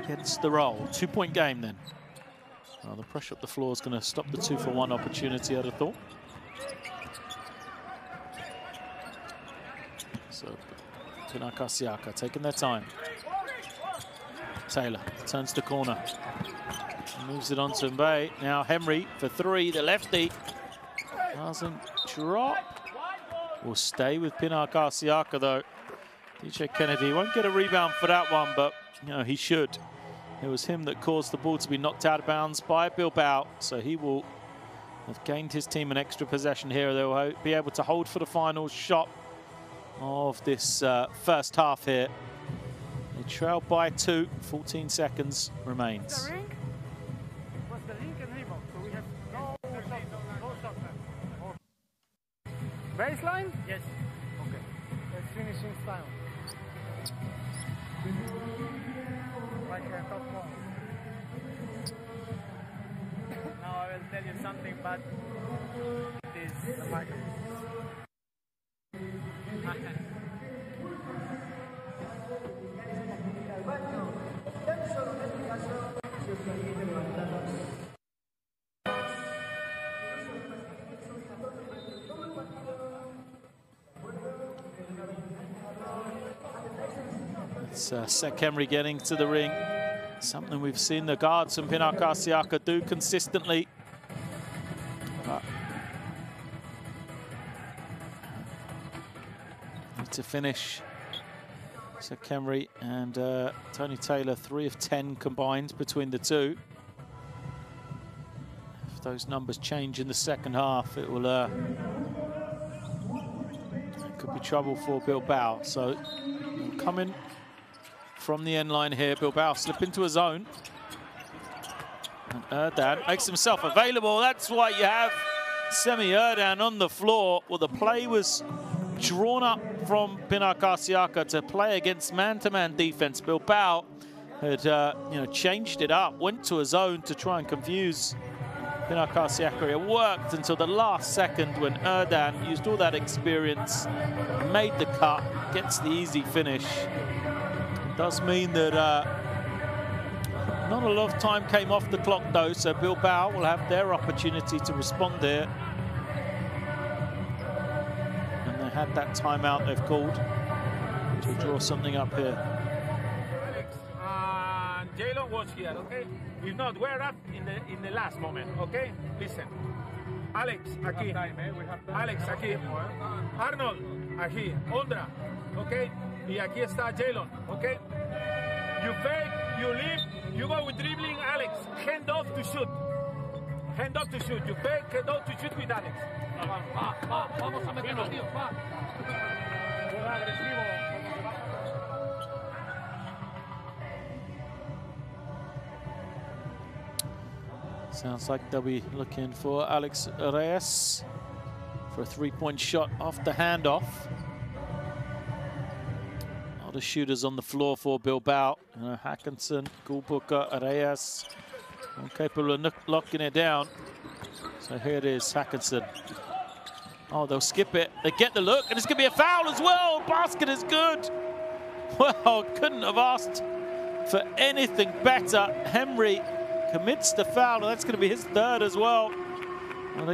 Gets the roll. 2-point game then. Well, the pressure up the floor is going to stop the 2-for-1 opportunity, I'd have thought. So, Pinar Karsiyaka taking their time. Taylor turns the corner. Moves it on to Mbaye. Now Henry for three, the lefty. Doesn't drop. Will stay with Pinar Karsiyaka though. DJ Kennedy won't get a rebound for that one, but you know, he should. It was him that caused the ball to be knocked out of bounds by Bilbao, so he will have gained his team an extra possession here. They'll be able to hold for the final shot of this first half here. They trail by 2, 14 seconds remains. The ring? What's the ring and rebound? So we have no shot. Baseline? Yes. Okay. Let's finish in style. Like a top one. Now I will tell you something, but it is the market. It's Sek Henry getting to the ring. Something we've seen the guards from Pinar Karsiyaka do consistently. Need to finish. Sek Henry and Tony Taylor, 3 of 10 combined between the two. If those numbers change in the second half, it will it could be trouble for Bilbao. So coming from the end line here, Bilbao slip into a zone. And Erdan makes himself available. That's why you have Semi Erdan on the floor. Well, the play was drawn up from Pinar Karsiyaka to play against man-to-man defense. Bilbao had changed it up, went to a zone to try and confuse Pinar Karsiyaka. It worked until the last second when Erdan used all that experience, made the cut, gets the easy finish. It does mean that not a lot of time came off the clock though, so Bilbao will have their opportunity to respond there. And they had that timeout they've called to draw something up here. Alex and Jalen was here, okay? If not, we're up in the last moment, okay? Listen. Alex, aquí. Alex, aquí. Arnold, aquí. Ondra, okay? Y aquí está Jalen, okay? You fake, you leave, you go with dribbling, Alex. Hand off to shoot. Hand off to shoot. You fake, hand off to shoot with Alex. Vamos a meternos, tío. Va. Juega agresivo. Sounds like they'll be looking for Alex Reyes for a three-point shot off the handoff. A lot of shooters on the floor for Bilbao. Hackinson, Gulbuka, Reyes, all capable of locking it down. So here it is, Hackinson. Oh, they'll skip it. They get the look, and it's going to be a foul as well. Basket is good. Well, couldn't have asked for anything better. Henry commits the foul, and that's going to be his third as well. Well,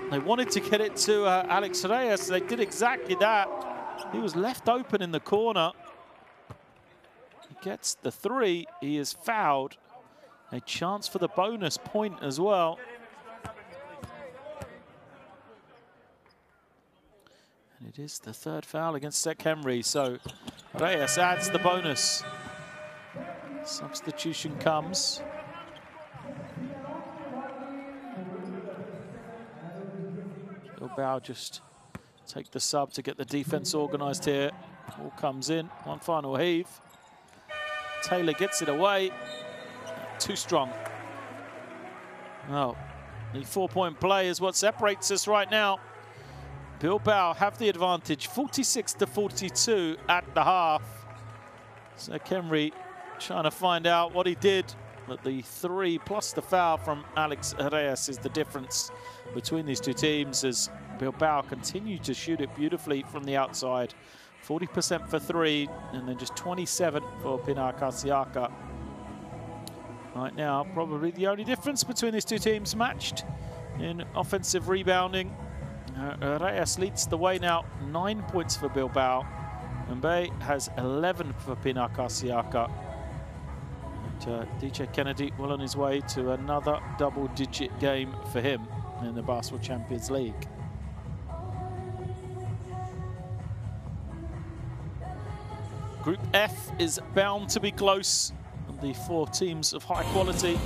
they wanted to get it to Alex Reyes. They did exactly that. He was left open in the corner. He gets the three. He is fouled. A chance for the bonus point as well. And it is the third foul against Sek Henry. So Reyes adds the bonus. Substitution comes. Bilbao just take the sub to get the defense organized here. All comes in. One final heave. Taylor gets it away. Too strong. Oh, the 4-point play is what separates us right now. Bilbao have the advantage, 46-42 at the half. So Kemry trying to find out what he did. But the 3 plus the foul from Alex Reyes is the difference between these two teams, as Bilbao continue to shoot it beautifully from the outside. 40% for 3, and then just 27 for Pinar Karsiyaka. Right now, probably the only difference between these two teams matched in offensive rebounding. Reyes leads the way now, 9 points for Bilbao. Gameday has 11 for Pinar Karsiyaka. And DJ Kennedy well on his way to another double-digit game for him in the Basketball Champions League. Group F is bound to be close. The 4 teams of high quality.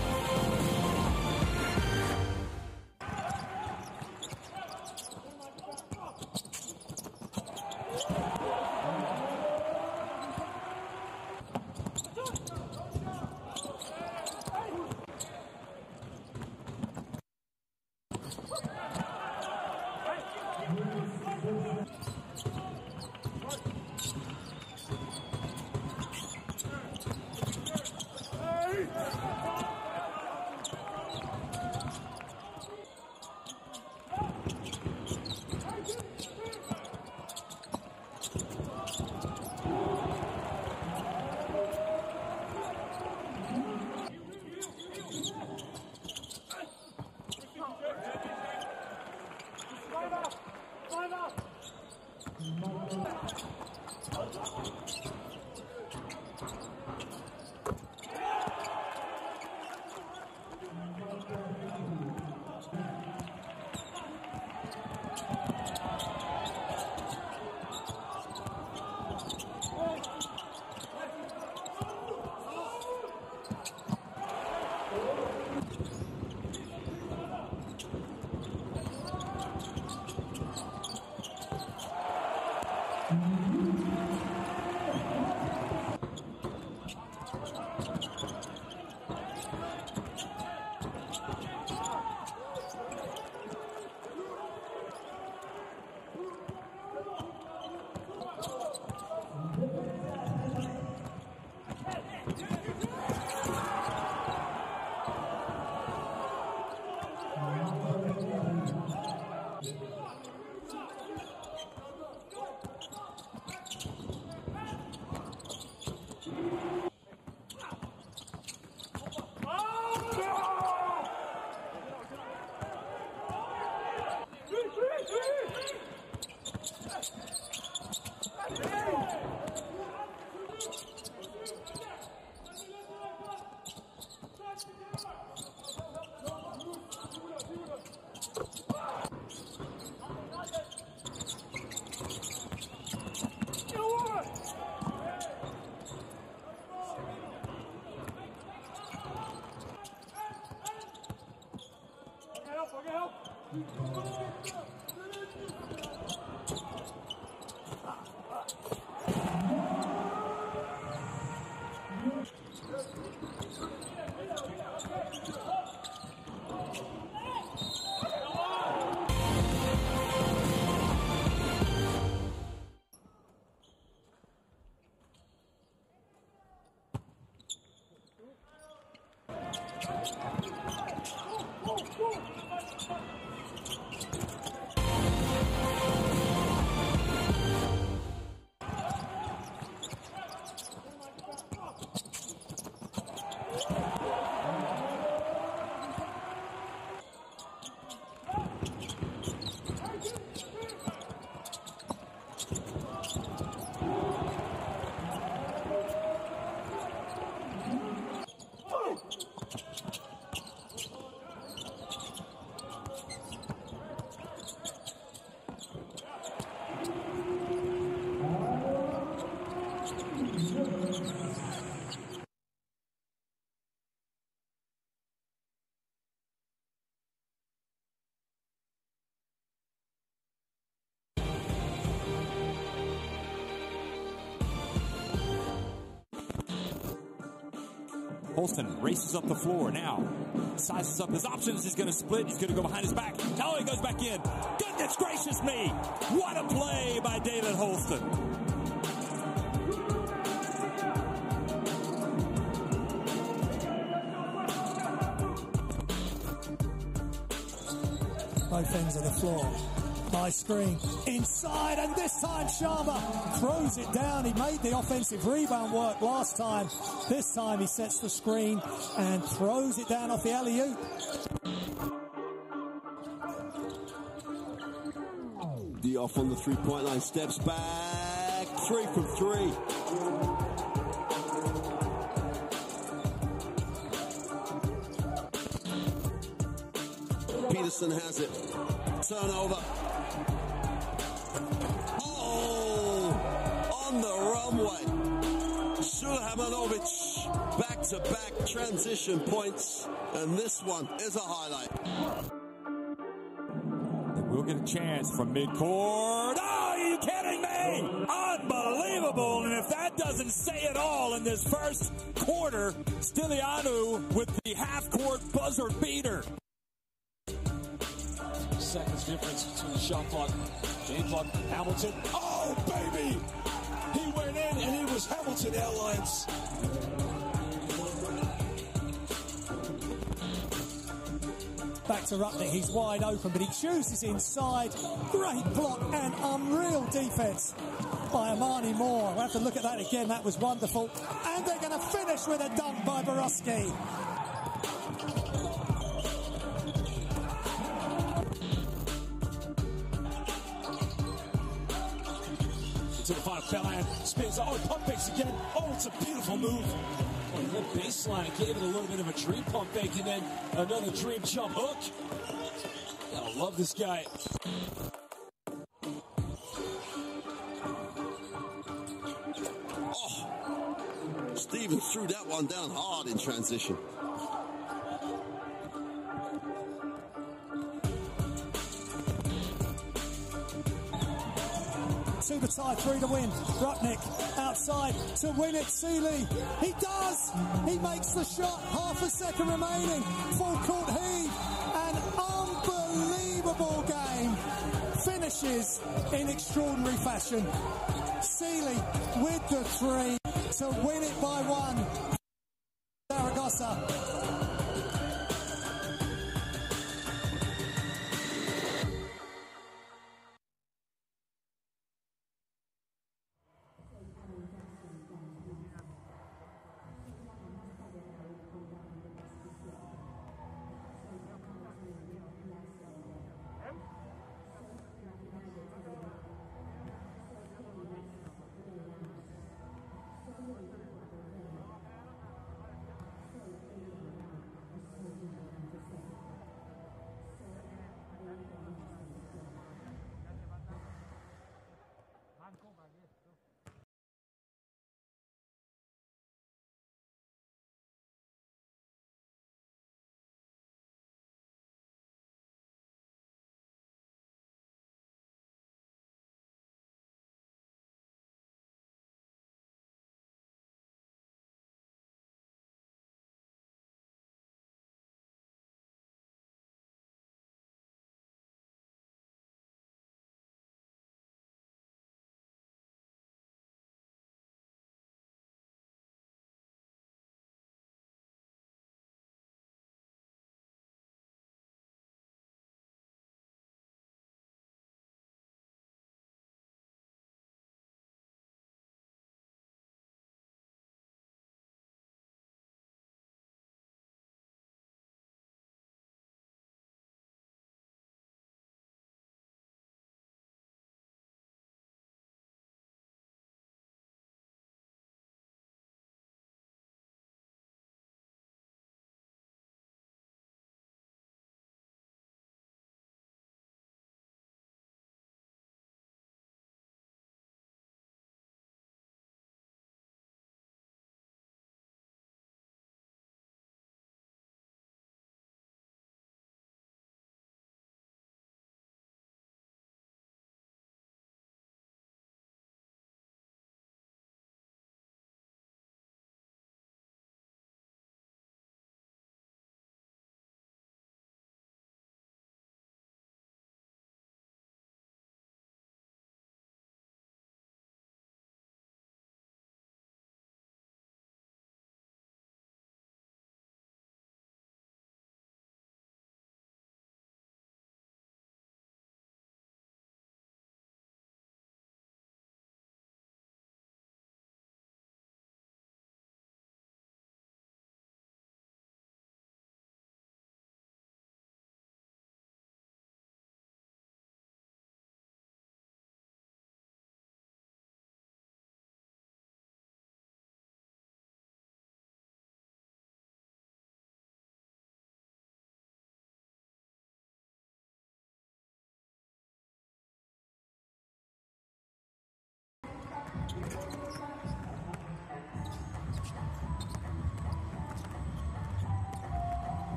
Holston races up the floor now. Sizes up his options. He's going to split. He's going to go behind his back. Oh, he goes back in. Goodness gracious me. What a play by David Holston. both ends of the floor. High screen, inside, and this time Sharma throws it down. He made the offensive rebound work last time. This time he sets the screen and throws it down off the alley-oop. D off on the three-point line, steps back, 3 from 3. Peterson has it. Turnover. Oh, on the runway. Sulhamanovic, back-to-back transition points, and this one is a highlight. We'll get a chance from midcourt. Oh, are you kidding me? Unbelievable. And if that doesn't say it all in this first quarter, Stilianu with the half-court buzzer beater. Seconds difference between the shot clock. Game clock. Hamilton. Oh, baby! He went in, and it was Hamilton Airlines. Back to Rupnik, he's wide open, but he chooses inside. Great block and unreal defense by Amani Moore. We'll have to look at that again, that was wonderful. And they're going to finish with a dunk by Borowski. To the final Bellan spins. Oh, pump fakes again. Oh, it's a beautiful move. On the baseline, gave it a little bit of a dream pump fake and then another dream jump hook. I love this guy. Oh, Stevens threw that one down hard in transition. To the tie, 3 to win. Rupnik outside to win it. Seeley, he does. He makes the shot. Half a second remaining. Full court heave. An unbelievable game. Finishes in extraordinary fashion. Seeley with the 3 to win it by 1. Zaragoza.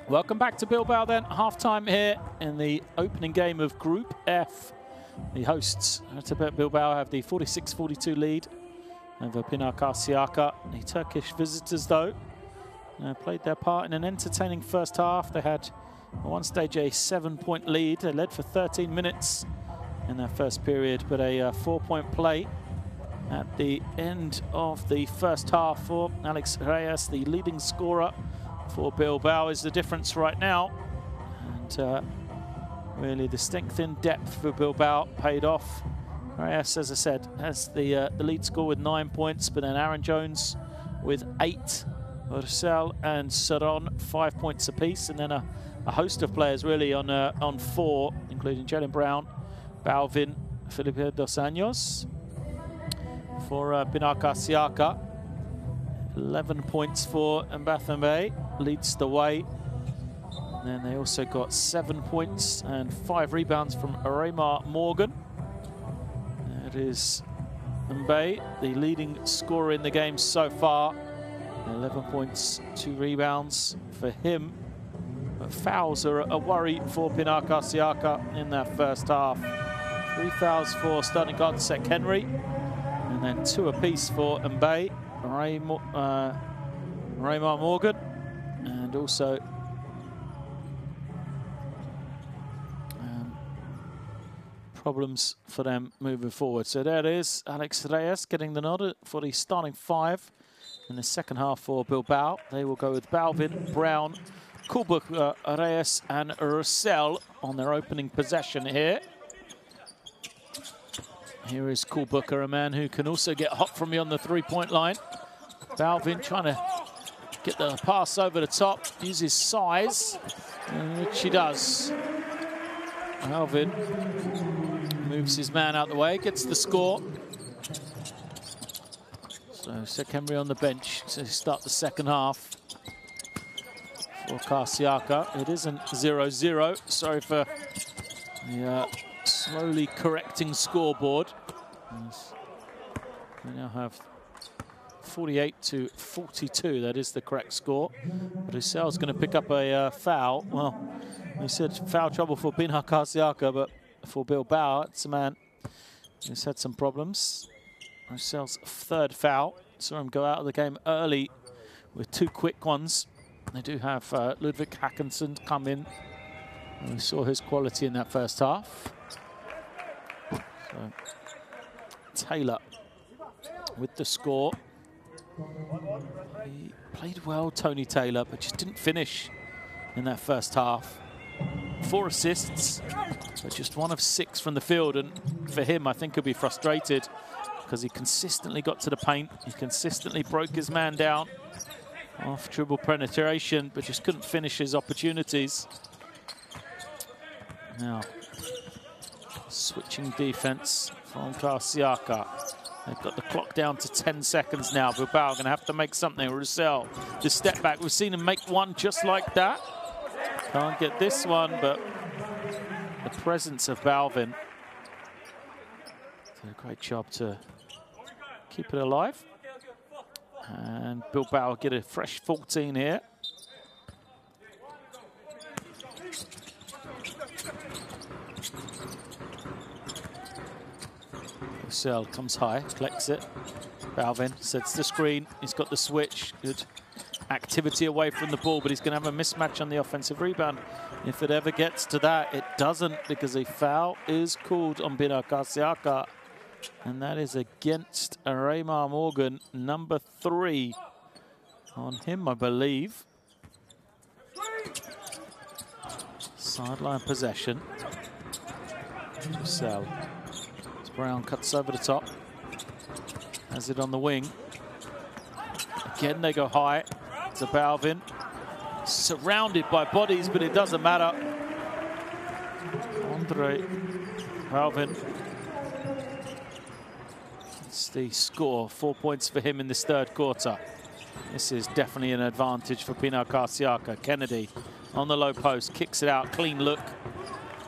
Welcome back to Bilbao then. Half-time here in the opening game of Group F. The hosts, RETAbet Bilbao, have the 46-42 lead over Pinar Karsiyaka. The Turkish visitors, though, played their part in an entertaining first half. They had, at one stage, a 7-point lead. They led for 13 minutes in their first period, but a 4-point play at the end of the first half for Alex Reyes, the leading scorer for Bilbao, is the difference right now. And really the strength in depth for Bilbao paid off. Reyes, as I said, has the lead score with 9 points, but then Aaron Jones with 8, Ursel and Saron 5 points apiece, and then a host of players really on 4, including Jalen Brown, Balvin, Felipe Dos Anjos. For Pinar Karsiyaka, 11 points for Mbathembe, leads the way. And then they also got 7 points and 5 rebounds from Remar Morgan. That is Mbaye, the leading scorer in the game so far. 11 points, 2 rebounds for him. But fouls are a worry for Pinar Karsiyaka in that first half. 3 fouls for starting guard Sek Henry, and then 2 apiece for Mbaye, Remar Morgan, and also problems for them moving forward. So there it is, Alex Reyes getting the nod for the starting 5 in the second half for Bilbao. They will go with Balvin, Brown, Kulbuk, Reyes and Ursel on their opening possession here. Here is Kulbuk, a man who can also get hot from beyond the 3-point line. Balvin trying to get the pass over the top, use his size, which he does. Balvin moves his man out the way, gets the score. So Sek Henry on the bench to start the second half for Karsiyaka. It isn't 0-0. Sorry for the slowly correcting scoreboard. We now have 48-42. That is the correct score. But Ursel's going to pick up a foul. Well, we said foul trouble for Pinar Karsiyaka, but for Bilbao, it's a man who's had some problems. Ursel's 3rd foul. Saw him go out of the game early with 2 quick ones. They do have Ludwig Hackinson come in. And we saw his quality in that first half. So, Taylor with the score. He played well, Tony Taylor, but just didn't finish in that first half. 4 assists, but just 1 of 6 from the field. And for him, I think he'll be frustrated because he consistently got to the paint. He consistently broke his man down off dribble penetration, but just couldn't finish his opportunities. Now, switching defense from Karsiyaka. They've got the clock down to 10 seconds now. Bilbao going to have to make something. Ursel, the step back. We've seen him make one just like that. Can't get this one, but the presence of Balvin did a great job to keep it alive. And Bilbao get a fresh 14 here. Ursel comes high, collects it. Balvin sets the screen. He's got the switch. Good activity away from the ball, but he's going to have a mismatch on the offensive rebound. If it ever gets to that, it doesn't, because a foul is called on Pinar Karsiyaka, and that is against Remar Morgan, number 3 on him, I believe. Sideline possession. Ursel. Brown cuts over the top. Has it on the wing. Again, they go high to Balvin. Surrounded by bodies, but it doesn't matter. Andre Balvin. It's the score. 4 points for him in this 3rd quarter. This is definitely an advantage for Pinar Karsiyaka. Kennedy on the low post, kicks it out. Clean look.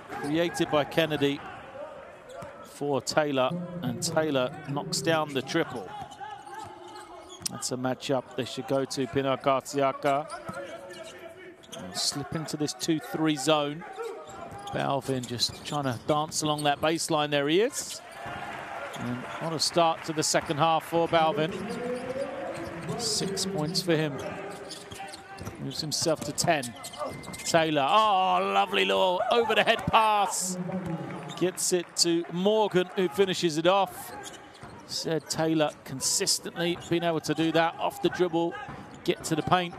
Created by Kennedy for Taylor, and Taylor knocks down the triple. That's a matchup they should go to, Pinar Karsiyaka. We'll slip into this 2-3 zone. Balvin just trying to dance along that baseline. There he is. And what a start to the second half for Balvin. 6 points for him. Moves himself to 10. Taylor, oh, lovely little over-the-head pass. Gets it to Morgan, who finishes it off. Said Taylor consistently being able to do that off the dribble, get to the paint.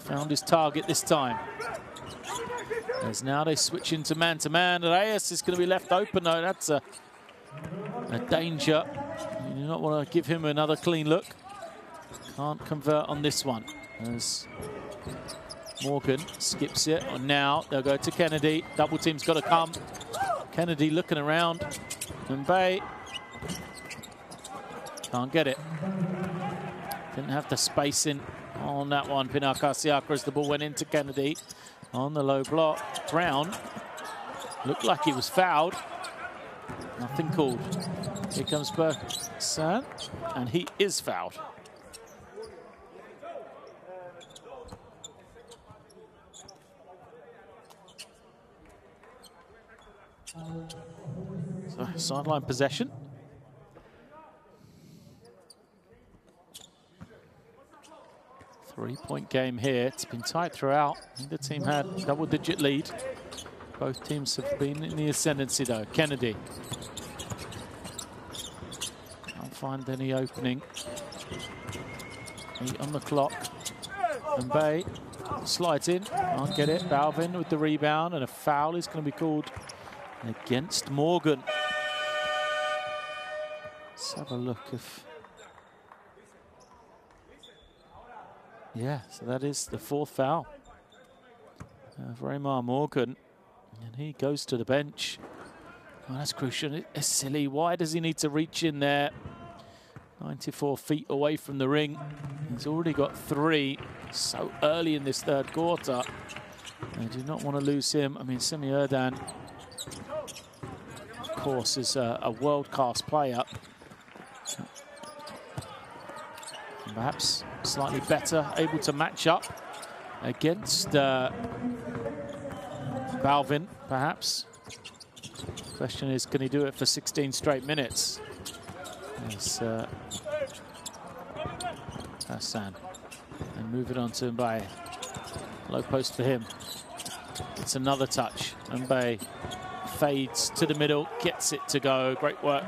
Found his target this time. As now they switch into man-to-man. Reyes is going to be left open, though. That's a danger. You do not want to give him another clean look. Can't convert on this one. As Morgan skips it. And now they'll go to Kennedy. Double team's got to come. Kennedy looking around. Gameday can't get it. Didn't have the spacing on that one. Pinar Karsiyaka as the ball went into Kennedy. On the low block. Brown looked like he was fouled. Nothing called. Here comes Bersan, and he is fouled. So, sideline possession. Three-point game here. It's been tight throughout. Neither team had double-digit lead. Both teams have been in the ascendancy, though. Kennedy. Can't find any opening. 8 on the clock. And Bay slides in. Can't get it. Balvin with the rebound. And a foul is going to be called against Morgan. Let's have a look if... Yeah, so that is the fourth foul. Raymar Morgan, and he goes to the bench. Oh, that's crucial. It's silly. Why does he need to reach in there? 94 feet away from the ring. He's already got 3 so early in this third quarter. They do not want to lose him. I mean, Semi Erdan, of course, is a world-class player. Perhaps slightly better, able to match up against Balvin, perhaps. Question is, can he do it for 16 straight minutes? Yes, Hassan. And move it on to Mbaye. Low post for him. It's another touch. Mbaye fades to the middle, gets it to go. Great work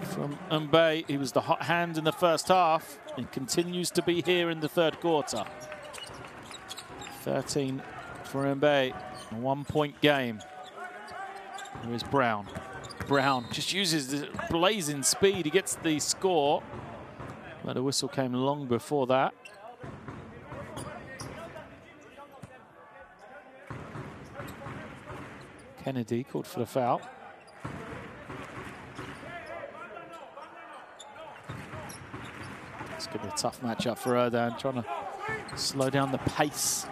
from Mbaye. He was the hot hand in the first half. He continues to be here in the third quarter. 13 for Mbaye. A 1-point game. Here is Brown. Brown just uses the blazing speed. He gets the score. But the whistle came long before that. Kennedy called for the foul. It's going to be a tough matchup for Erdan, trying to slow down the pace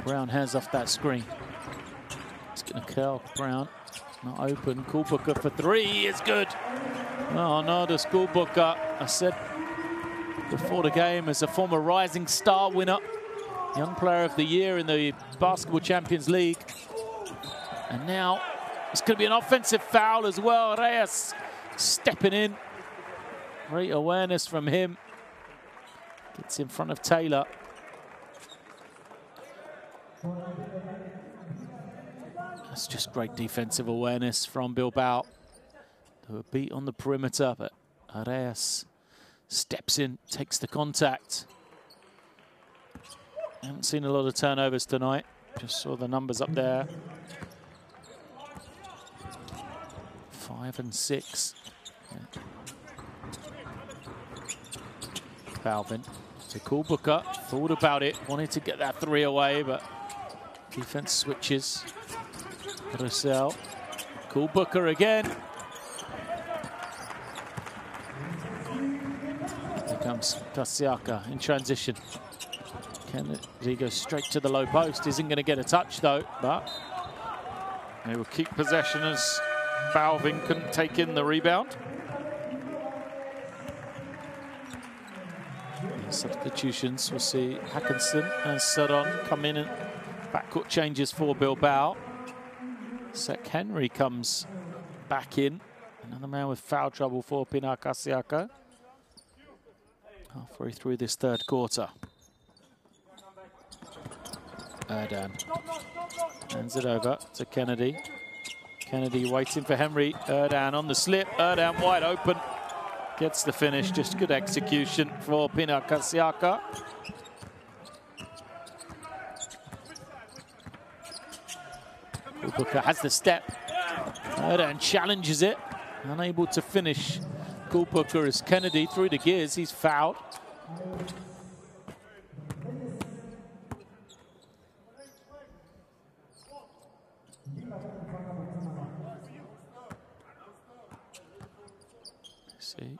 Brown has off that screen. It's going to curl Brown. Not open. Kulbooker for 3 is good. Oh no, the Kulbooker, I said before the game, as a former Rising Star winner, Young Player of the Year in the Basketball Champions League. And now it's going to be an offensive foul as well. Reyes stepping in. Great awareness from him. Gets in front of Taylor. That's just great defensive awareness from Bilbao. They were beat on the perimeter, but Reyes steps in, takes the contact. Haven't seen a lot of turnovers tonight. Just saw the numbers up there. 5 and 6. Yeah. Balvin to Kulbooker. Thought about it. Wanted to get that 3 away, but defense switches. Russell. Kulbooker again. Here comes Karsiyaka in transition. Kennedy goes straight to the low post. Isn't going to get a touch though, but they will keep possession as Balvin couldn't take in the rebound. Substitutions, we'll see Hackinson and Saron come in and backcourt changes for Bilbao. Sek Henry comes back in. Another man with foul trouble for Pinar Karsiyaka. Halfway through this third quarter. Erdan hands it over to Kennedy. Kennedy waiting for Henry. Erdan on the slip. Erdan wide open. Gets the finish. Just good execution for Pinar Karsiyaka. Kulbuka has the step. Erdan challenges it. Unable to finish. Kulbuka as Kennedy through the gears. He's fouled. See.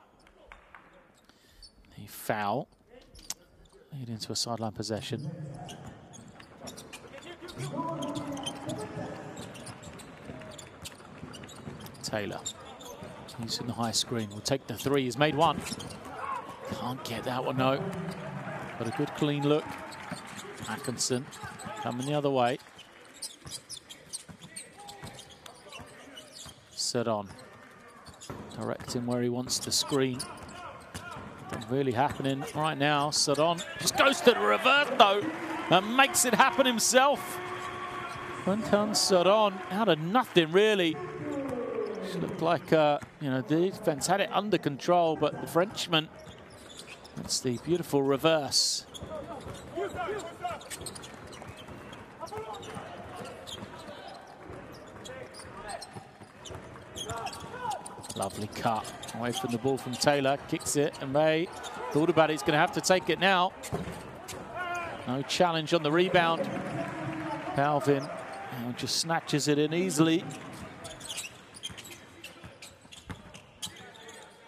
The foul. Lead into a sideline possession. Taylor. Using the high screen. Will take the three. He's made one. Can't get that one, no. But a good clean look. Atkinson coming the other way. Saron. Directing where he wants the screen. Not really happening right now. Saron just goes to the reverse though and makes it happen himself. Quentin Saron out of nothing really. Just looked like you know, the defense had it under control, but the Frenchman, that's the beautiful reverse. Lovely cut away from the ball from Taylor. Kicks it, and May thought about it. He's going to have to take it now. No challenge on the rebound. Balvin just snatches it in easily.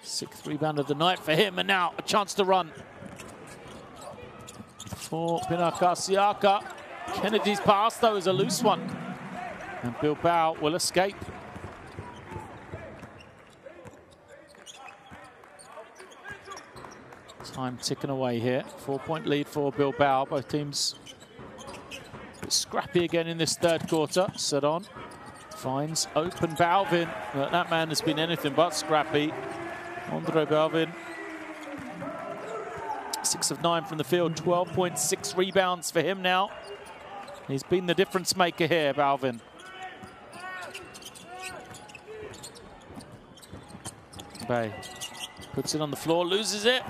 Sixth rebound of the night for him, and now a chance to run. For Pinar Karsiyaka. Kennedy's pass, though, is a loose one. And Bilbao will escape. Time ticking away here. 4-point lead for Bilbao. Both teams a bit scrappy again in this third quarter. Saron finds open Balvin. But that man has been anything but scrappy. Andre Balvin. 6 of 9 from the field. 12.6 rebounds for him now. He's been the difference maker here, Balvin. Bay puts it on the floor, loses it.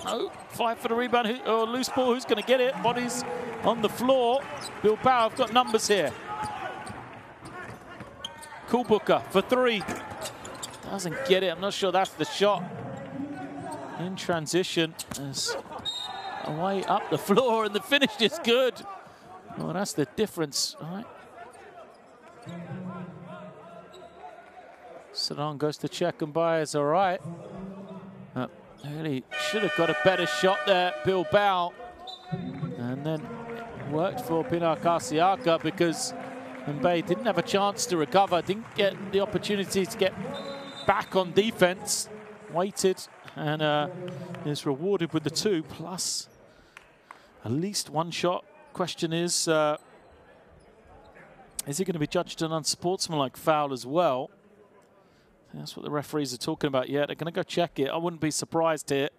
No, fight for the rebound, loose ball, who's going to get it? Bodies on the floor. Bilbao have got numbers here. Kulbuka for three. Doesn't get it, I'm not sure that's the shot. In transition, there's a way up the floor and the finish is good. Well, that's the difference, all right? Saron goes to check and buy, is all right. Really should have got a better shot there, Bilbao. And then worked for Pinar Karsiyaka because Mbaye didn't have a chance to recover, didn't get the opportunity to get back on defense. Waited and is rewarded with the 2 plus at least one shot. Question is he going to be judged an unsportsmanlike foul as well? That's what the referees are talking about yet. They're going to go check it. I wouldn't be surprised here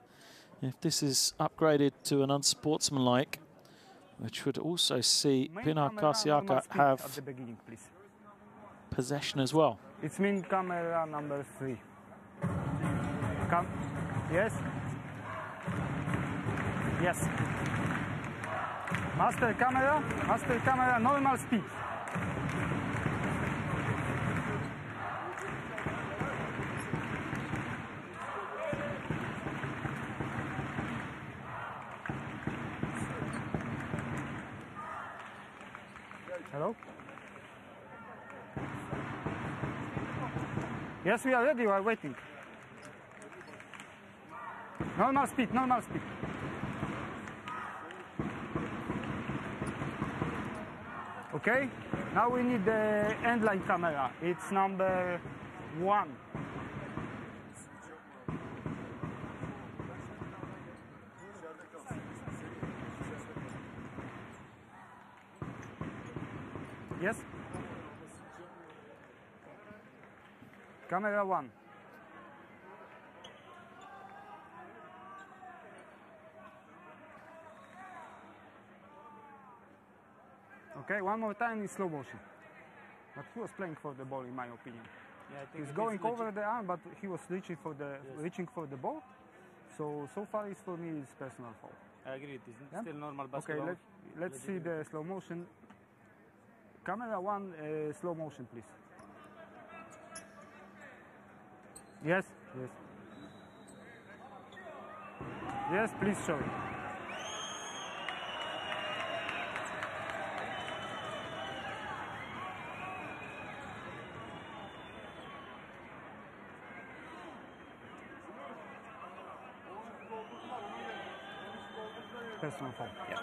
if this is upgraded to an unsportsmanlike, which would also see Pinar Karsiyaka have at the beginning, please. Possession as well. It's main camera number 3. Yes? Yes. Master camera, normal speed. Hello? Yes, we are ready, we are waiting. Normal speed, normal speed. Okay, now we need the end line camera. It's number 1. Yes? Camera 1. Okay, one more time in slow motion. But he was playing for the ball, in my opinion. Yeah, I think He's going over the arm, but he was reaching for the ball. So far, for me, it's personal foul. I agree. It's still normal basketball. Okay, let's see the slow motion. Camera 1, slow motion, please. Yes, yes. Yes, please show it. Personal foul. Yeah.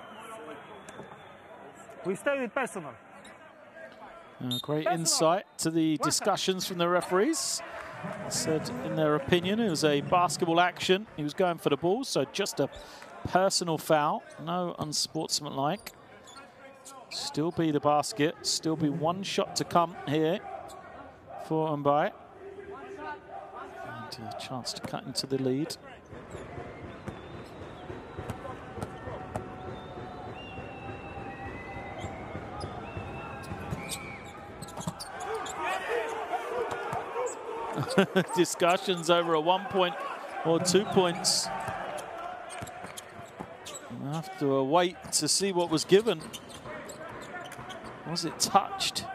We stay with personal. Great insight to the discussions from the referees. Said in their opinion it was a basketball action. He was going for the ball, so just a personal foul. No unsportsmanlike. Still be the basket. Still be one shot to come here for Mbaye. And a chance to cut into the lead. Discussions over a 1 point or 2 points. We'll have to wait to see what was given. Was it touched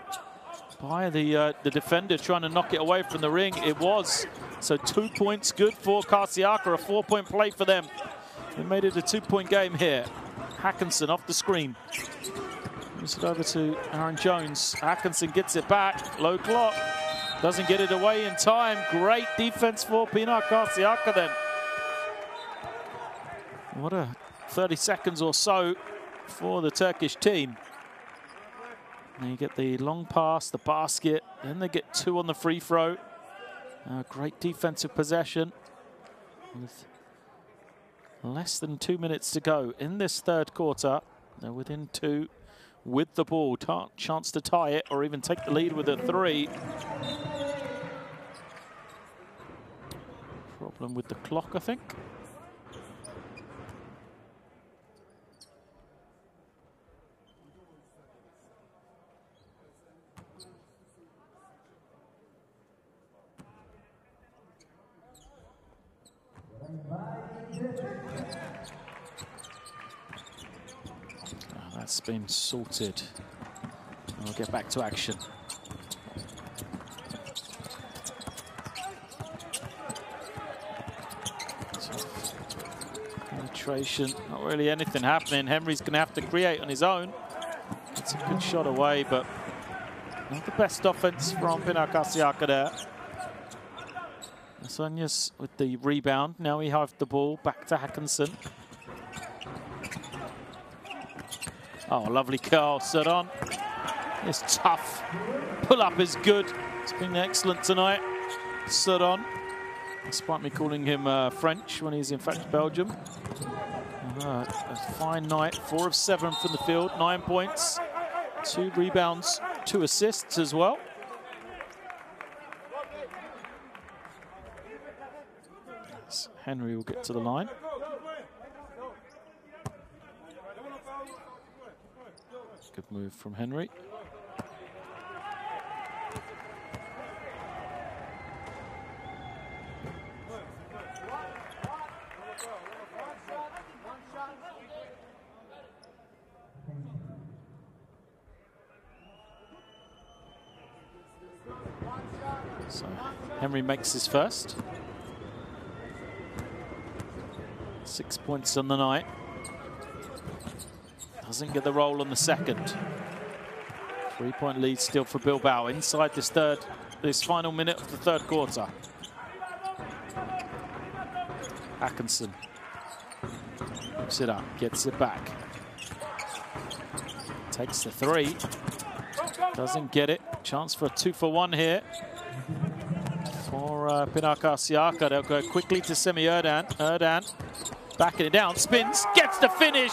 by the defender trying to knock it away from the ring? It was. So 2 points good for Karsiyaka, a 4-point play for them. They made it a 2-point game here. Hackinson off the screen. Moves it over to Aaron Jones. Hackinson gets it back. Low clock. Doesn't get it away in time. Great defense for Pinar Karsiyaka then. What a 30 seconds or so for the Turkish team. And you get the long pass, the basket, then they get 2 on the free throw. Great defensive possession. With less than 2 minutes to go in this third quarter. They're within 2 with the ball. Chance to tie it or even take the lead with a 3. Problem with the clock, I think. That's been sorted. We'll get back to action. Penetration, not really anything happening. Henry's going to have to create on his own. It's a good shot away, but not the best offense from Pinar Karsiyaka there. Sonia's with the rebound. Now we have the ball back to Hackinson. Oh, lovely curl, Sedan. It's tough. Pull up is good. It's been excellent tonight. Sedan, despite me calling him French when he's in fact Belgium. A fine night. 4 of 7 from the field, 9 points, 2 rebounds, 2 assists as well. Henry will get to the line. Good move from Henry. So Henry makes his first. 6 points on the night. Doesn't get the roll on the second. 3-point lead still for Bilbao inside this final minute of the third quarter. Hackinson picks it up, gets it back. Takes the 3. Doesn't get it. Chance for a 2-for-1 here for Pinar Karsiyaka. They'll go quickly to Semi Erdan. Erdan backing it down, spins, gets the finish.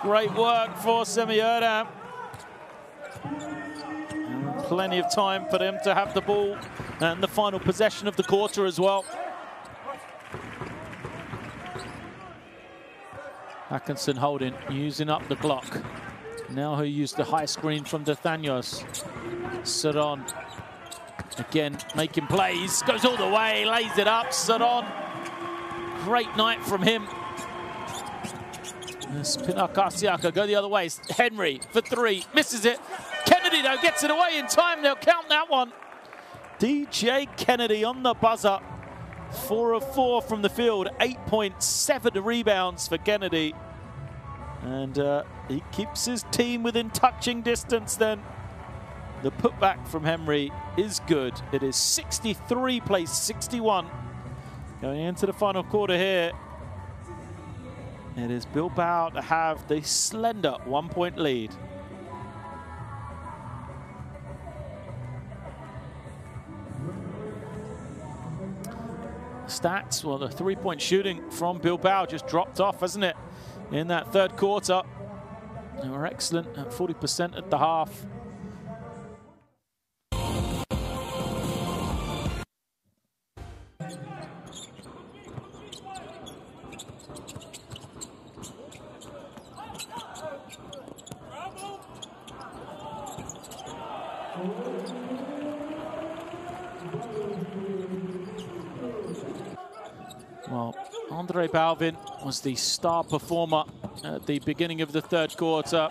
Great work for Semi Erdan. Plenty of time for them to have the ball and the final possession of the quarter as well. Atkinson holding, using up the clock. Now he used the high screen from Dethanios. Saron again making plays, goes all the way, lays it up. Saron, great night from him. As Pinar Karsiyaka go the other way. Henry for three, misses it. Kennedy though gets it away in time. They'll count that one. DJ Kennedy on the buzzer. 4 of 4 from the field, 8.7 rebounds for Kennedy. And he keeps his team within touching distance then. The putback from Henry is good. It is 63 plays 61. Going into the final quarter here. It is Bilbao to have the slender 1-point lead. Stats, well, the three-point shooting from Bilbao just dropped off, hasn't it, in that third quarter. They were excellent at 40% at the half. Well, Andre Balvin was the star performer at the beginning of the third quarter.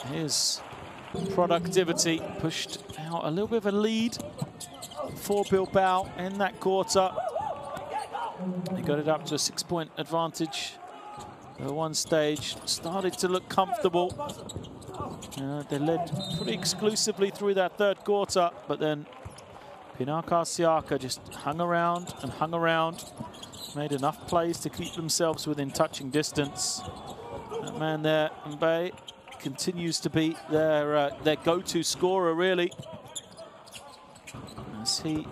His productivity pushed out a little bit of a lead for Bilbao in that quarter. They got it up to a 6-point advantage at one stage. Started to look comfortable. They led pretty exclusively through that third quarter, but then Pinar Karsiyaka just hung around and hung around. Made enough plays to keep themselves within touching distance. That man there, Mbaye, continues to be their go-to scorer, really. As he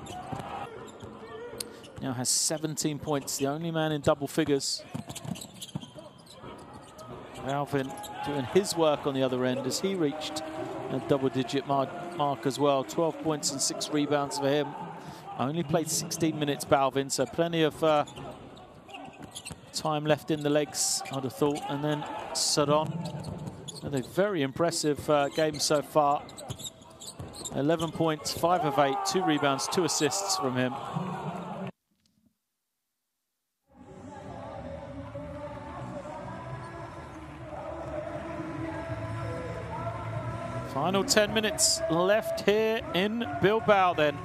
now has 17 points, the only man in double figures. Alvin doing his work on the other end as he reached a double-digit mark as well. 12 points and 6 rebounds for him. Only played 16 minutes, Balvin, so plenty of time left in the legs, I'd have thought. And then Saron, a very impressive game so far. 11 points, 5 of 8, 2 rebounds, 2 assists from him. Final 10 minutes left here in Bilbao then.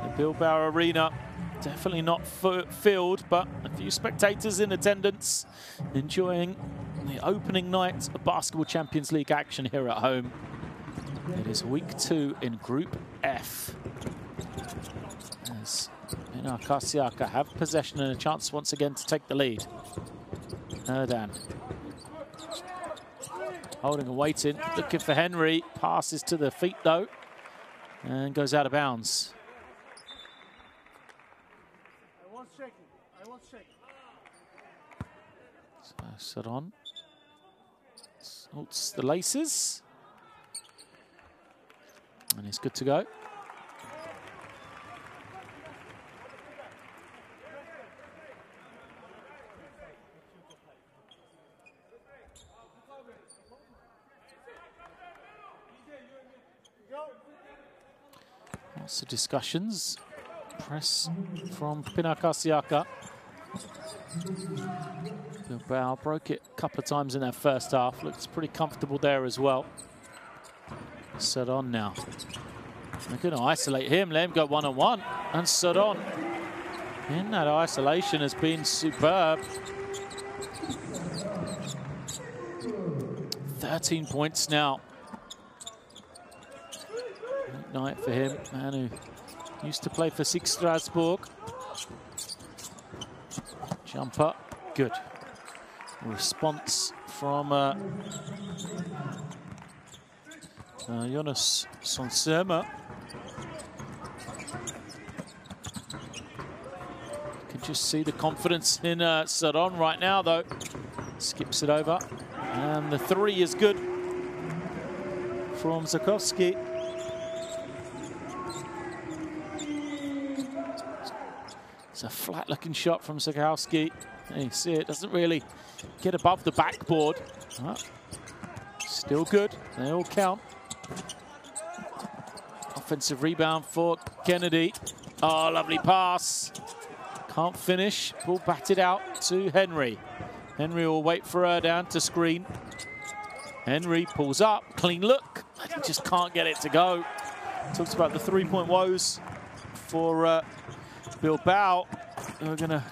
The Bilbao Arena, definitely not filled, but a few spectators in attendance enjoying the opening night of Basketball Champions League action here at home. It is week 2 in Group F. As Pinar Karsiyaka have possession and a chance once again to take the lead. Erdan. Holding and waiting, looking for Henry. Passes to the feet though, and goes out of bounds. So Saron salts the laces, and he's good to go. Lots of discussions. Press from Pinar Karsiyaka. Bilbao broke it a couple of times in that first half. Looks pretty comfortable there as well. Saron now. They're going to isolate him. Let him go one-on-one. And Saron in that isolation has been superb. 13 points now. Great night for him. Man who used to play for SIG Strasbourg. Jumper, good. Response from Jonas Sonserma. You can just see the confidence in Saron right now, though. Skips it over. And the 3 is good from Zakowski. It's a flat-looking shot from Zakowski. You see it doesn't really get above the backboard. Still good. They all count. Offensive rebound for Kennedy. Oh, lovely pass. Can't finish. Ball batted out to Henry. Henry will wait for Erdan to screen. Henry pulls up. Clean look. He just can't get it to go. Talks about the three-point woes for Bilbao. They're going to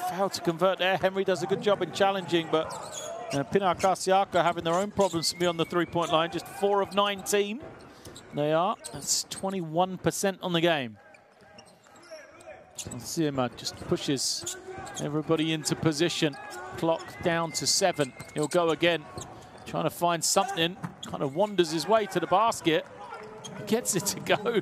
fail to convert there. Henry does a good job in challenging, but Pinar Karsiyaka having their own problems beyond the three-point line. Just 4 of 19. They are. That's 21% on the game. Karsiyaka just pushes everybody into position. Clock down to 7. He'll go again. Trying to find something. Kind of wanders his way to the basket. Gets it to go.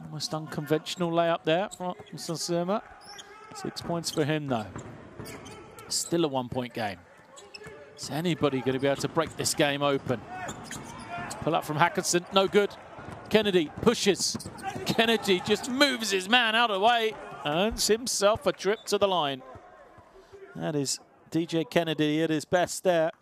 Almost unconventional layup there from Karsiyaka. 6 points for him though. Still a 1-point game. Is anybody going to be able to break this game open? Pull up from Hackinson, no good. Kennedy pushes. Kennedy just moves his man out of the way. Earns himself a trip to the line. That is DJ Kennedy at his best there.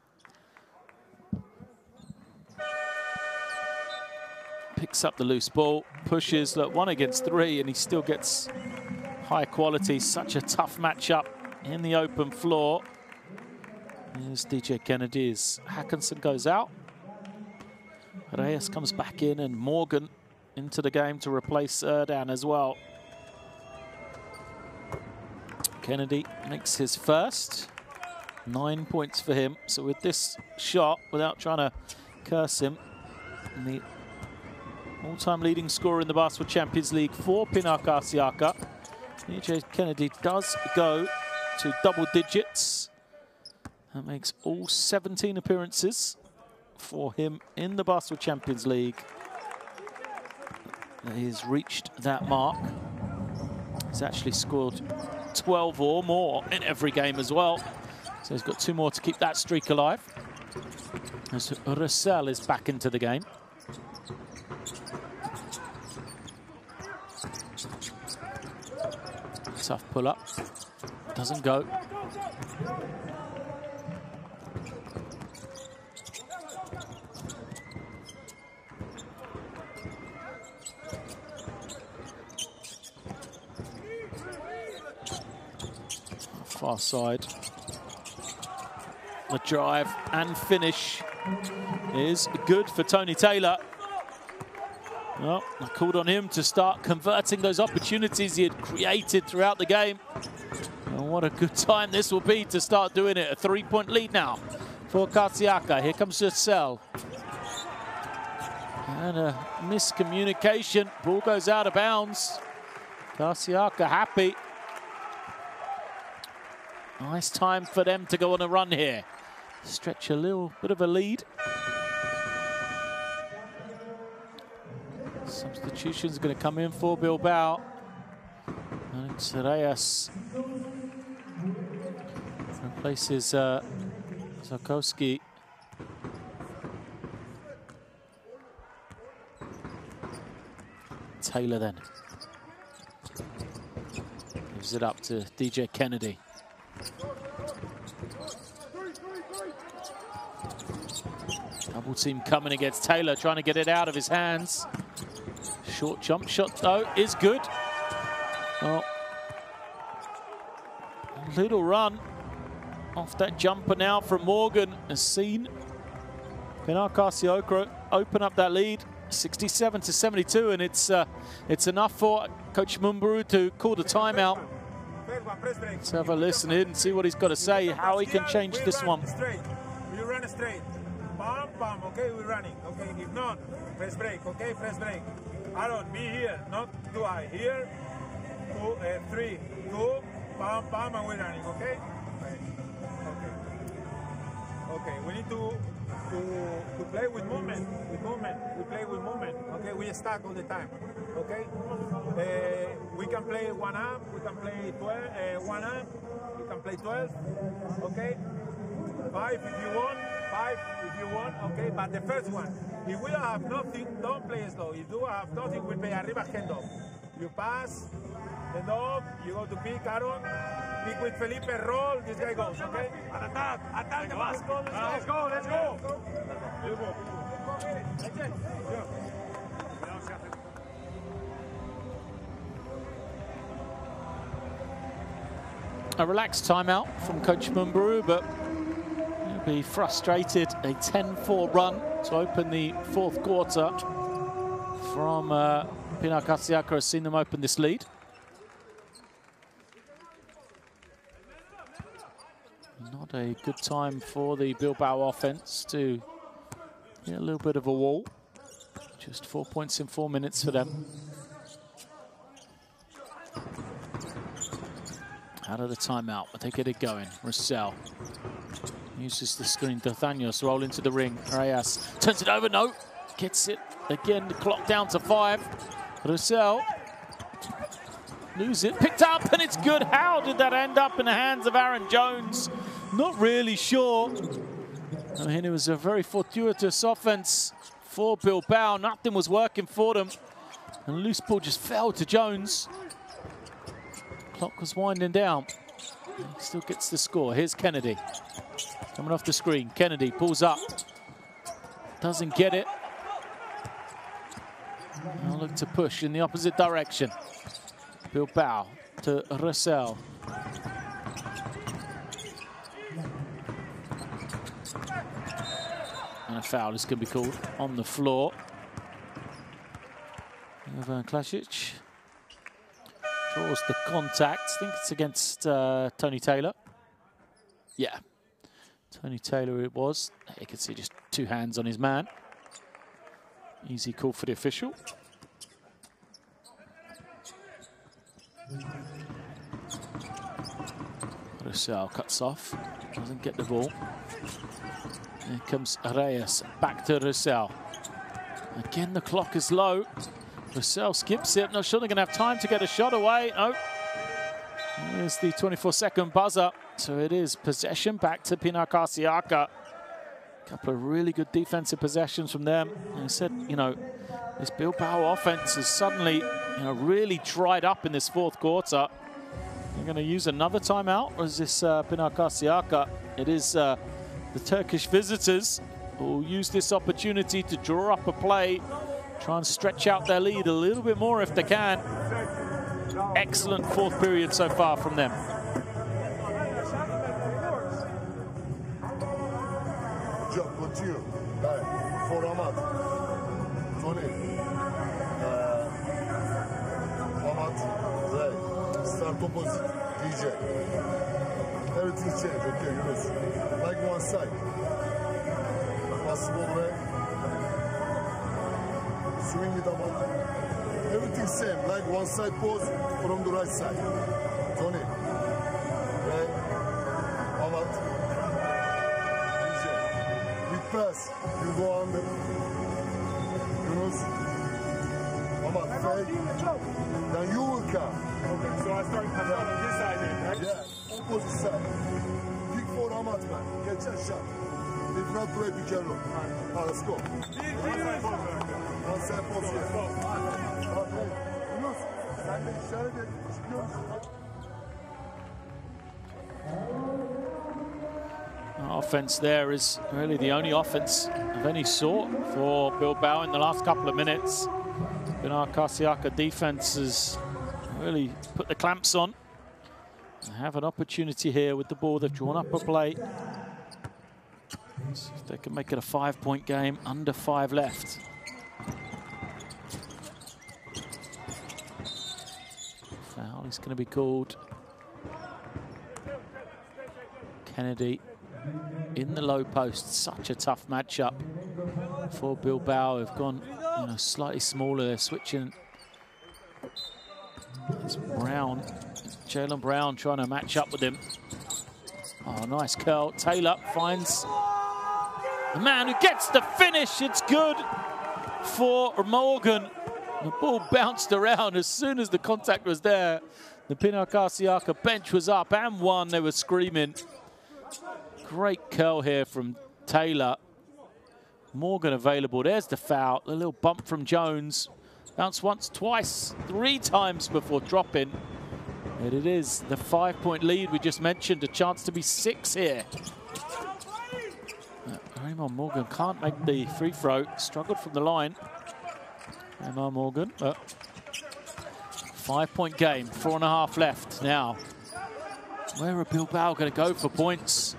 Picks up the loose ball, pushes, look, 1 against 3, and he still gets high quality. Such a tough matchup in the open floor. Here's DJ Kennedy as Hackinson goes out. Reyes comes back in, and Morgan into the game to replace Erdan as well. Kennedy makes his first. 9 points for him. So with this shot, without trying to curse him, the all-time leading scorer in the Basketball Champions League for Pinar Karsiyaka. DJ Kennedy does go to double digits. That makes all 17 appearances for him in the Basketball Champions League. He's reached that mark. He's actually scored 12 or more in every game as well. So he's got 2 more to keep that streak alive. As Russell is back into the game. Tough pull up. Doesn't go. Far side. The drive and finish is good for Tony Taylor. Well, I called on him to start converting those opportunities he had created throughout the game. And what a good time this will be to start doing it. A 3-point lead now for Karsiyaka. Here comes Russell. And a miscommunication. Ball goes out of bounds. Karsiyaka happy. Nice time for them to go on a run here. Stretch a little bit of a lead. Substitution's going to come in for Bilbao. And it's Reyes replaces Zakowski. Taylor then gives it up to DJ Kennedy. Double team coming against Taylor, trying to get it out of his hands. Short jump shot, though, is good. Well, little run off that jumper now from Morgan has seen Pinar Karsiyaka open up that lead, 67-72, and it's enough for Coach Mumbaru to call the timeout. Let's have a listen in and see what he's got to say, how he can change this one. We run straight. Bam, bam, okay, we're running. Okay, if not, press break, okay, press break. Aaron, be here, not too high. Here, 2, 3, 2, bam, bam, and we're running, okay? Okay. Okay, we need to play with movement, We play with movement, okay? We stack all the time, okay? We can play 1 up, we can play 12, 1 up, we can play 12, okay? 5 if you want, 5 if you want, okay? But the first one, if we don't have nothing, don't play slow. If you have nothing, we play arriba handoff. You pass, the dog, you go to pick Aaron, pick with Felipe, roll, this guy goes, okay? Attack the basket. Let's go. Let's go. A relaxed timeout from Coach Mumburu, but he'll be frustrated. A 10-4 run to open the fourth quarter from Pinar Karsiyaka has seen them open this lead. Not a good time for the Bilbao offense to get a little bit of a wall. Just 4 points in 4 minutes for them. Out of the timeout, but they get it going. Russell uses the screen. Dothanos roll into the ring. Reyes turns it over. No, gets it again. The clock down to 5. Russell lose it. Picked up, and it's good. How did that end up in the hands of Aaron Jones? Not really sure. I mean, it was a very fortuitous offense for Bilbao. Nothing was working for them. And the loose ball just fell to Jones. Clock was winding down. He still gets the score. Here's Kennedy. Coming off the screen. Kennedy pulls up. Doesn't get it. Now look to push in the opposite direction. Bilbao to Russell. And a foul is going to be called on the floor. Ivan Klasic draws the contact. I think it's against Tony Taylor. Yeah, Tony Taylor it was. You can see just 2 hands on his man. Easy call for the official. Russell cuts off, doesn't get the ball. Here comes Reyes, back to Russell. Again, the clock is low. Russell skips it. Not sure they're going to have time to get a shot away. No. Here's the 24-second buzzer. So it is possession back to Pinar Karsiyaka. A couple of really good defensive possessions from them. And I said, you know, this Bilbao offense has suddenly, you know, really dried up in this fourth quarter. They're going to use another timeout, or is this Pinar Karsiyaka? It is the Turkish visitors who will use this opportunity to draw up a play, try and stretch out their lead a little bit more if they can. Excellent fourth period so far from them. Job continue. For Ahmad. Tony. Ahmad. Ray. Start opposite. DJ. Everything changed. Okay, Yunus. Like one side. Possible Ray. Swing it Ahmad. Everything same. Like one side pose from the right side. Tony. Ray. Ahmad. Pass, you go under. Yunus. Ahmad, fake. Then you will come. Okay, so I start coming on this side then, right? Yeah, opposite side. Pick for Ahmad, man. Get your shot. If not, play pick and roll. Let's go. One side post, yeah. Okay. Yunus, sen de işaret et. Çıkıyor musun? Offense there is really the only offense of any sort for Bilbao in the last couple of minutes. Pinar Karsiyaka defense has really put the clamps on. They have an opportunity here with the ball. They've drawn up a play. See if they can make it a 5-point game, under 5 left. Foul is going to be called. Kennedy in the low post. Such a tough matchup for Bilbao. They've gone, you know, slightly smaller. They're switching. It's Brown, Jalen Brown trying to match up with him. Oh, nice curl. Taylor finds the man who gets the finish. It's good for Morgan. The ball bounced around as soon as the contact was there. The Pinar Karsiyaka bench was up and one. They were screaming. Great curl here from Taylor. Morgan available. There's the foul. A little bump from Jones. Bounce once, twice, 3 times before dropping. And it is the 5-point lead we just mentioned. A chance to be 6 here. Raymond Morgan can't make the free throw. Struggled from the line. Raymond Morgan, but 5-point game, 4.5 left now. Where are Bilbao going to go for points?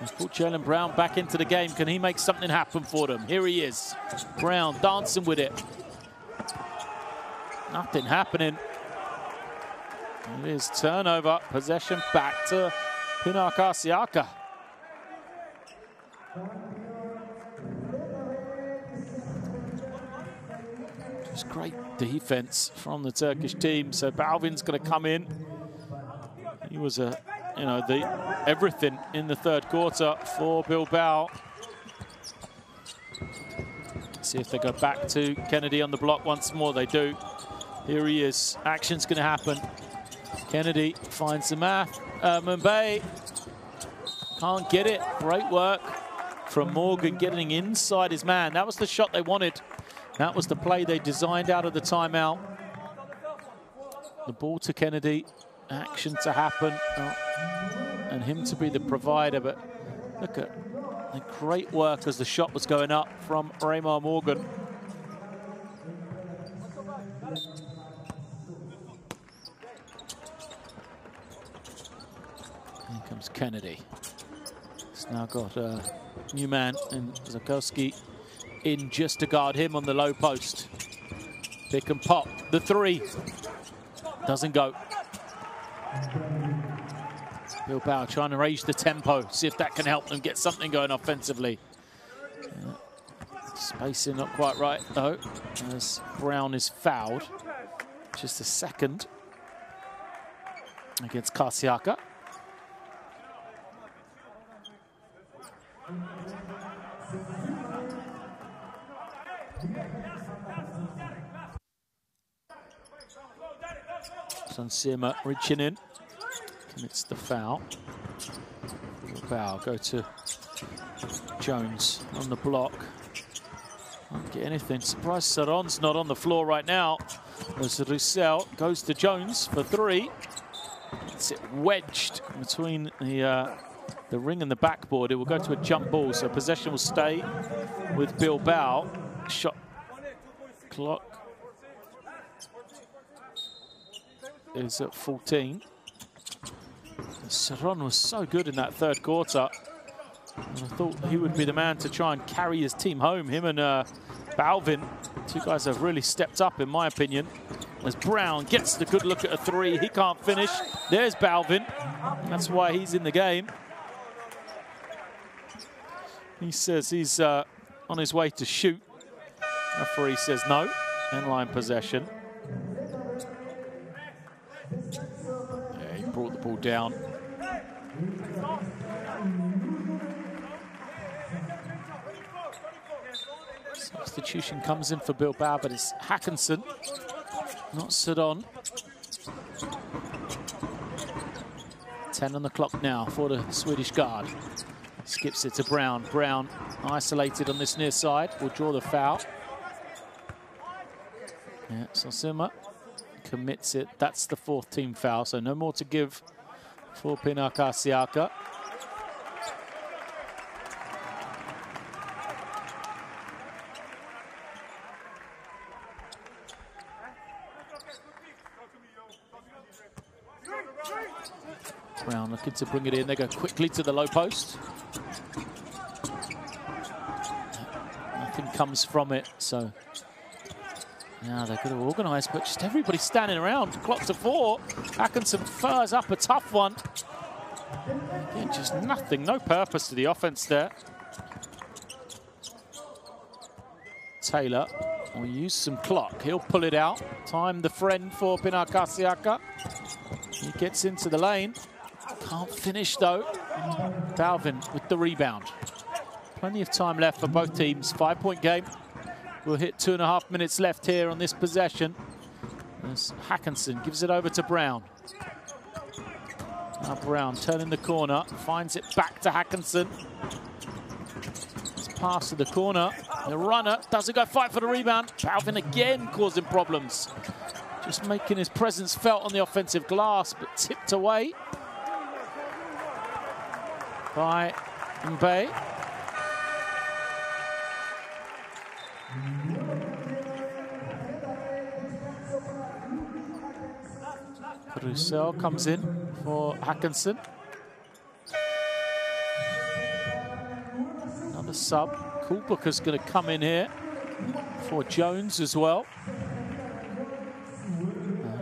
He's put Jalen Brown back into the game. Can he make something happen for them? Here he is. Brown dancing with it. Nothing happening. It is turnover. Possession back to Pinar Karsiyaka. Just great defense from the Turkish team. So Balvin's going to come in. He was the everything in the third quarter for Bilbao. See if they go back to Kennedy on the block once more. They do. Here he is. Action's going to happen. Kennedy finds the math. Mbaye can't get it. Great work from Morgan getting inside his man. That was the shot they wanted. That was the play they designed out of the timeout. The ball to Kennedy. Action to happen. And him to be the provider. But look at the great work as the shot was going up from Raymond Morgan. Here comes Kennedy. He's now got a new man in Zakowski in just to guard him on the low post. Pick and pop. The 3 doesn't go. Bilbao trying to raise the tempo, see if that can help them get something going offensively. Spacing not quite right though, as Brown is fouled. Just a second against Karsiyaka. Sansima reaching in. Commits the foul. Bilbao go to Jones on the block. Can't get anything. Surprised Saron's not on the floor right now. As Roussel goes to Jones for 3. It's it wedged between the ring and the backboard. It will go to a jump ball, so possession will stay with Bilbao. Shot clock is at 14. Saron was so good in that third quarter. And I thought he would be the man to try and carry his team home. Him and Balvin, 2 guys have really stepped up, in my opinion. As Brown gets the good look at a 3, he can't finish. There's Balvin. That's why he's in the game. He says he's on his way to shoot. Referee says no. Inline possession. Yeah, he brought the ball down. Substitution comes in for Bilbao, but it's Hackinson, not Saron. 10 on the clock now for the Swedish guard. Skips it to Brown. Brown isolated on this near side. Will draw the foul. Yeah, Sansima commits it. That's the 4th team foul, so no more to give for Pinar Karsiyaka. Brown looking to bring it in. They go quickly to the low post. Nothing comes from it, so now they're going to organise, but just everybody standing around. Clock to 4. Hackinson fires up a tough one. Again, just nothing, no purpose to the offense there. Taylor will use some clock. He'll pull it out. Time the friend for Pinar Karsiyaka. He gets into the lane. Can't finish though. Balvin with the rebound. Plenty of time left for both teams. 5-point game. We'll hit 2.5 minutes left here on this possession. As Hackinson gives it over to Brown. Now Brown turning the corner. Finds it back to Hackinson. It's pass to the corner. The runner doesn't go fight for the rebound. Balvin again causing problems. Just making his presence felt on the offensive glass, but tipped away by Gameday. Roussel comes in for Hackinson. Another sub. Kulbukar's going to come in here for Jones as well. And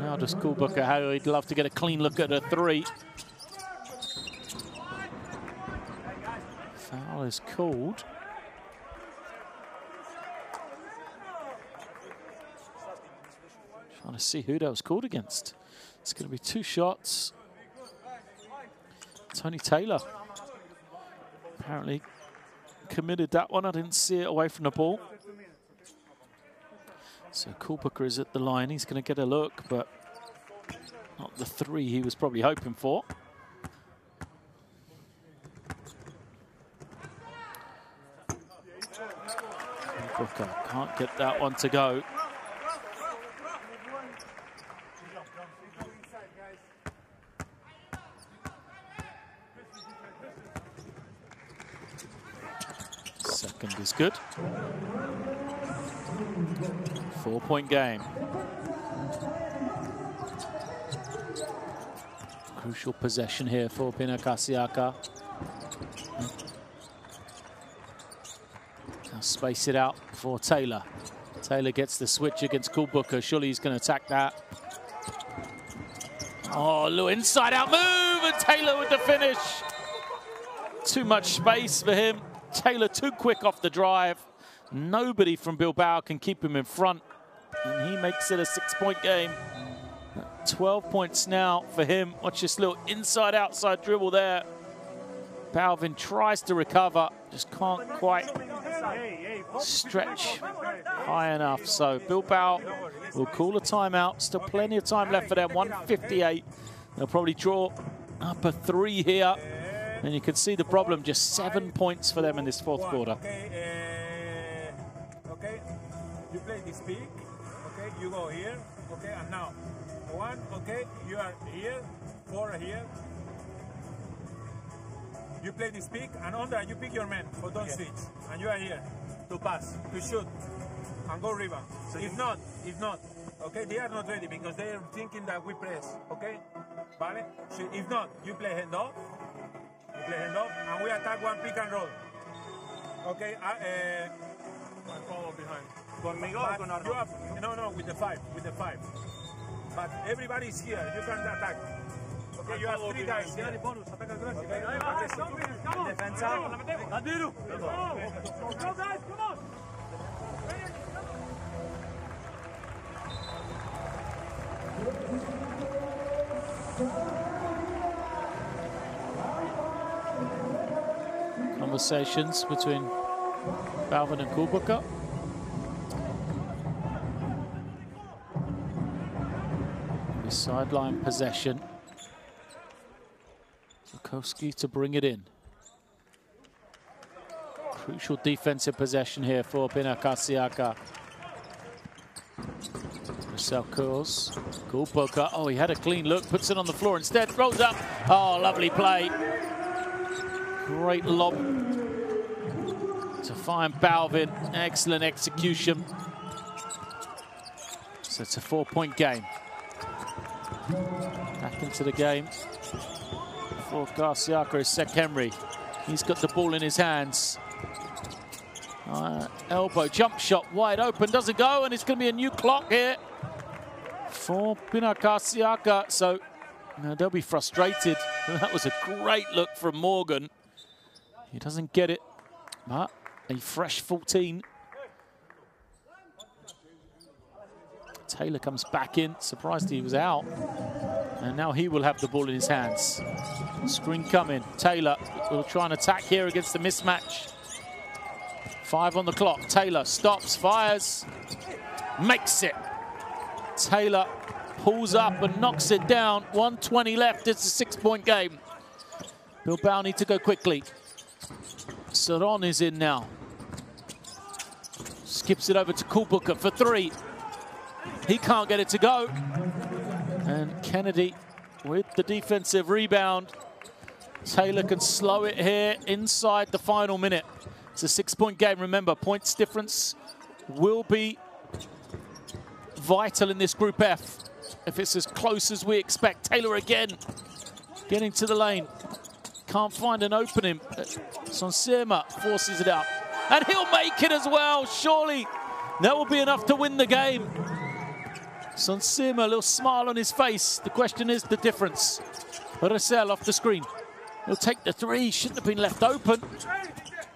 now does Kulbukar, how he'd love to get a clean look at a three. Foul is called. Trying to see who that was called against. It's going to be 2 shots. Tony Taylor apparently committed that one. I didn't see it away from the ball. So Kulbukar is at the line. He's going to get a look, but not the 3 he was probably hoping for. Kulbukar can't get that one to go. Second is good. 4-point game. Crucial possession here for Pinar Karsiyaka. Now space it out for Taylor. Taylor gets the switch against Kulbukar. Surely he's going to attack that. Oh, little inside out move, and Taylor with the finish. Too much space for him. Taylor too quick off the drive. Nobody from Bilbao can keep him in front. And he makes it a 6-point game. 12 points now for him. Watch this little inside-outside dribble there. Balvin tries to recover. Just can't quite stretch high enough. So Bilbao will call a timeout. Still plenty of time left for them. 1:58. They'll probably draw up a 3 here. And you can see the problem, just 7 points for them in this 4th quarter. Okay, you play this peak, okay, you go here, okay, and now, 1, okay, you are here, 4 here. You play this peak, and on that you pick your man, but don't switch. And you are here, to pass, to shoot, and go rebound. So if not, okay, they are not ready, because they are thinking that we press, okay? Vale? So if not, you play hand off. You play hand off, and we attack 1 pick and roll. Okay, I follow behind. Conmigo or con Arno? No, with the 5, But everybody's here, you can attack. Okay, you have 3 guys here. Okay, defensa. Go guys, come on! Conversations between Balvin and Kulbukar. Sideline possession. Zukowski to bring it in. Crucial defensive possession here for Pinar Karsiyaka. Roussel curls. Kulbukar. Oh, he had a clean look. Puts it on the floor instead. Rolls up. Oh, lovely play. Great lob to find Balvin. Excellent execution. So it's a 4-point game. Back into the game for Karsiyaka is Sek Henry. He's got the ball in his hands. Elbow jump shot wide open, doesn't go, and it's going to be a new clock here for Pinar Karsiyaka. So they'll be frustrated. That was a great look from Morgan. He doesn't get it, but a fresh 14. Taylor comes back in, surprised he was out. And now he will have the ball in his hands. Screen coming. Taylor will try and attack here against the mismatch. 5 on the clock. Taylor stops, fires, makes it. Taylor pulls up and knocks it down. 1:20 left. It's a 6-point game. Bilbao need to go quickly. Saron is in now. Skips it over to Kulbuka for three. He can't get it to go. And Kennedy with the defensive rebound. Taylor can slow it here inside the final minute. It's a 6-point game. Remember, points difference will be vital in this Group F if it's as close as we expect. Taylor again getting to the lane. Can't find an opening. Sonsema forces it up. And he'll make it as well, surely. That will be enough to win the game. Sonsema, a little smile on his face. The question is the difference. Russell off the screen. He'll take the three. Shouldn't have been left open.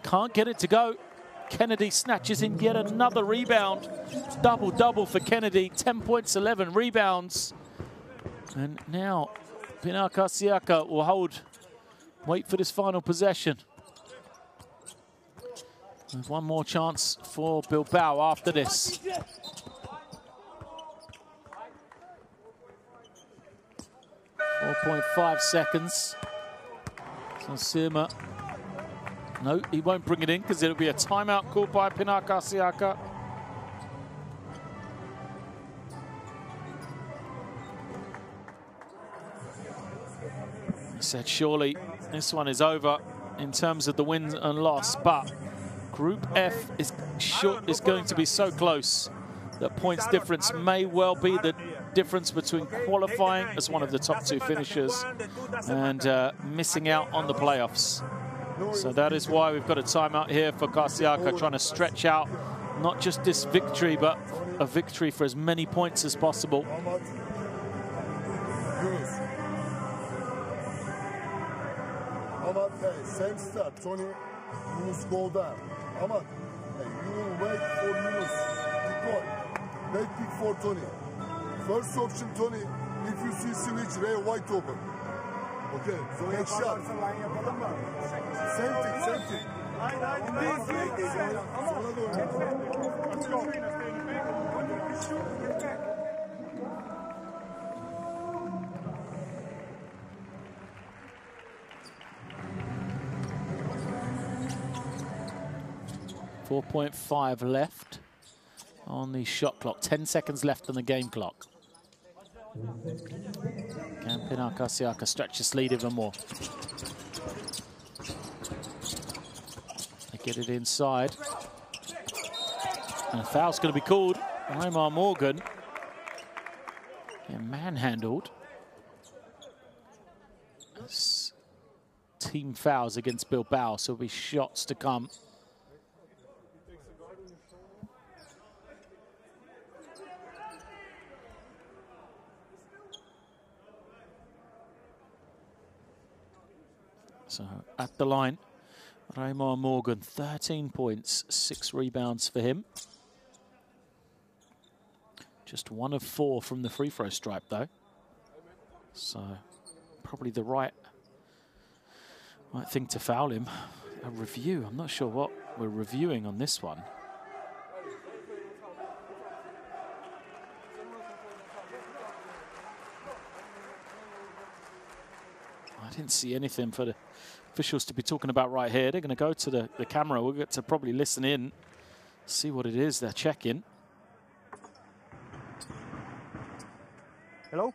Can't get it to go. Kennedy snatches in yet another rebound. Double-double for Kennedy. 10 points, 11 rebounds. And now Pinar Karsiyaka will wait for this final possession. There's one more chance for Bilbao after this. .5 seconds. Sonsema. No, he won't bring it in because it'll be a timeout called by Pinar Karsiyaka. He said surely this one is over in terms of the win and loss, but Group F is going to be so close that points difference may well be the difference between qualifying as one of the top two finishers and missing out on the playoffs. So that is why we've got a timeout here for Karsiyaka, trying to stretch out not just this victory, but a victory for as many points as possible. Same start, Tony. Yunus go down. Ahmad, you will wait for Yunus. Wait pick for Tony. First option, Tony. If you see switch, Ray wide open. Okay, so next shot. Same thing. 4.5 left on the shot clock. 10 seconds left on the game clock. Can Pinar Karsiyaka stretch his lead even more? They get it inside. And a foul's going to be called. Omar Morgan. Manhandled. It's team fouls against Bilbao, so there'll be shots to come. So at the line, Omar Morgan, 13 points, 6 rebounds for him. Just 1 of 4 from the free throw stripe though. So probably the right thing to foul him. A review, I'm not sure what we're reviewing on this one. I didn't see anything for the officials to be talking about right here. They're going to go to the camera. We'll get to probably listen in, see what it is they're checking. Hello?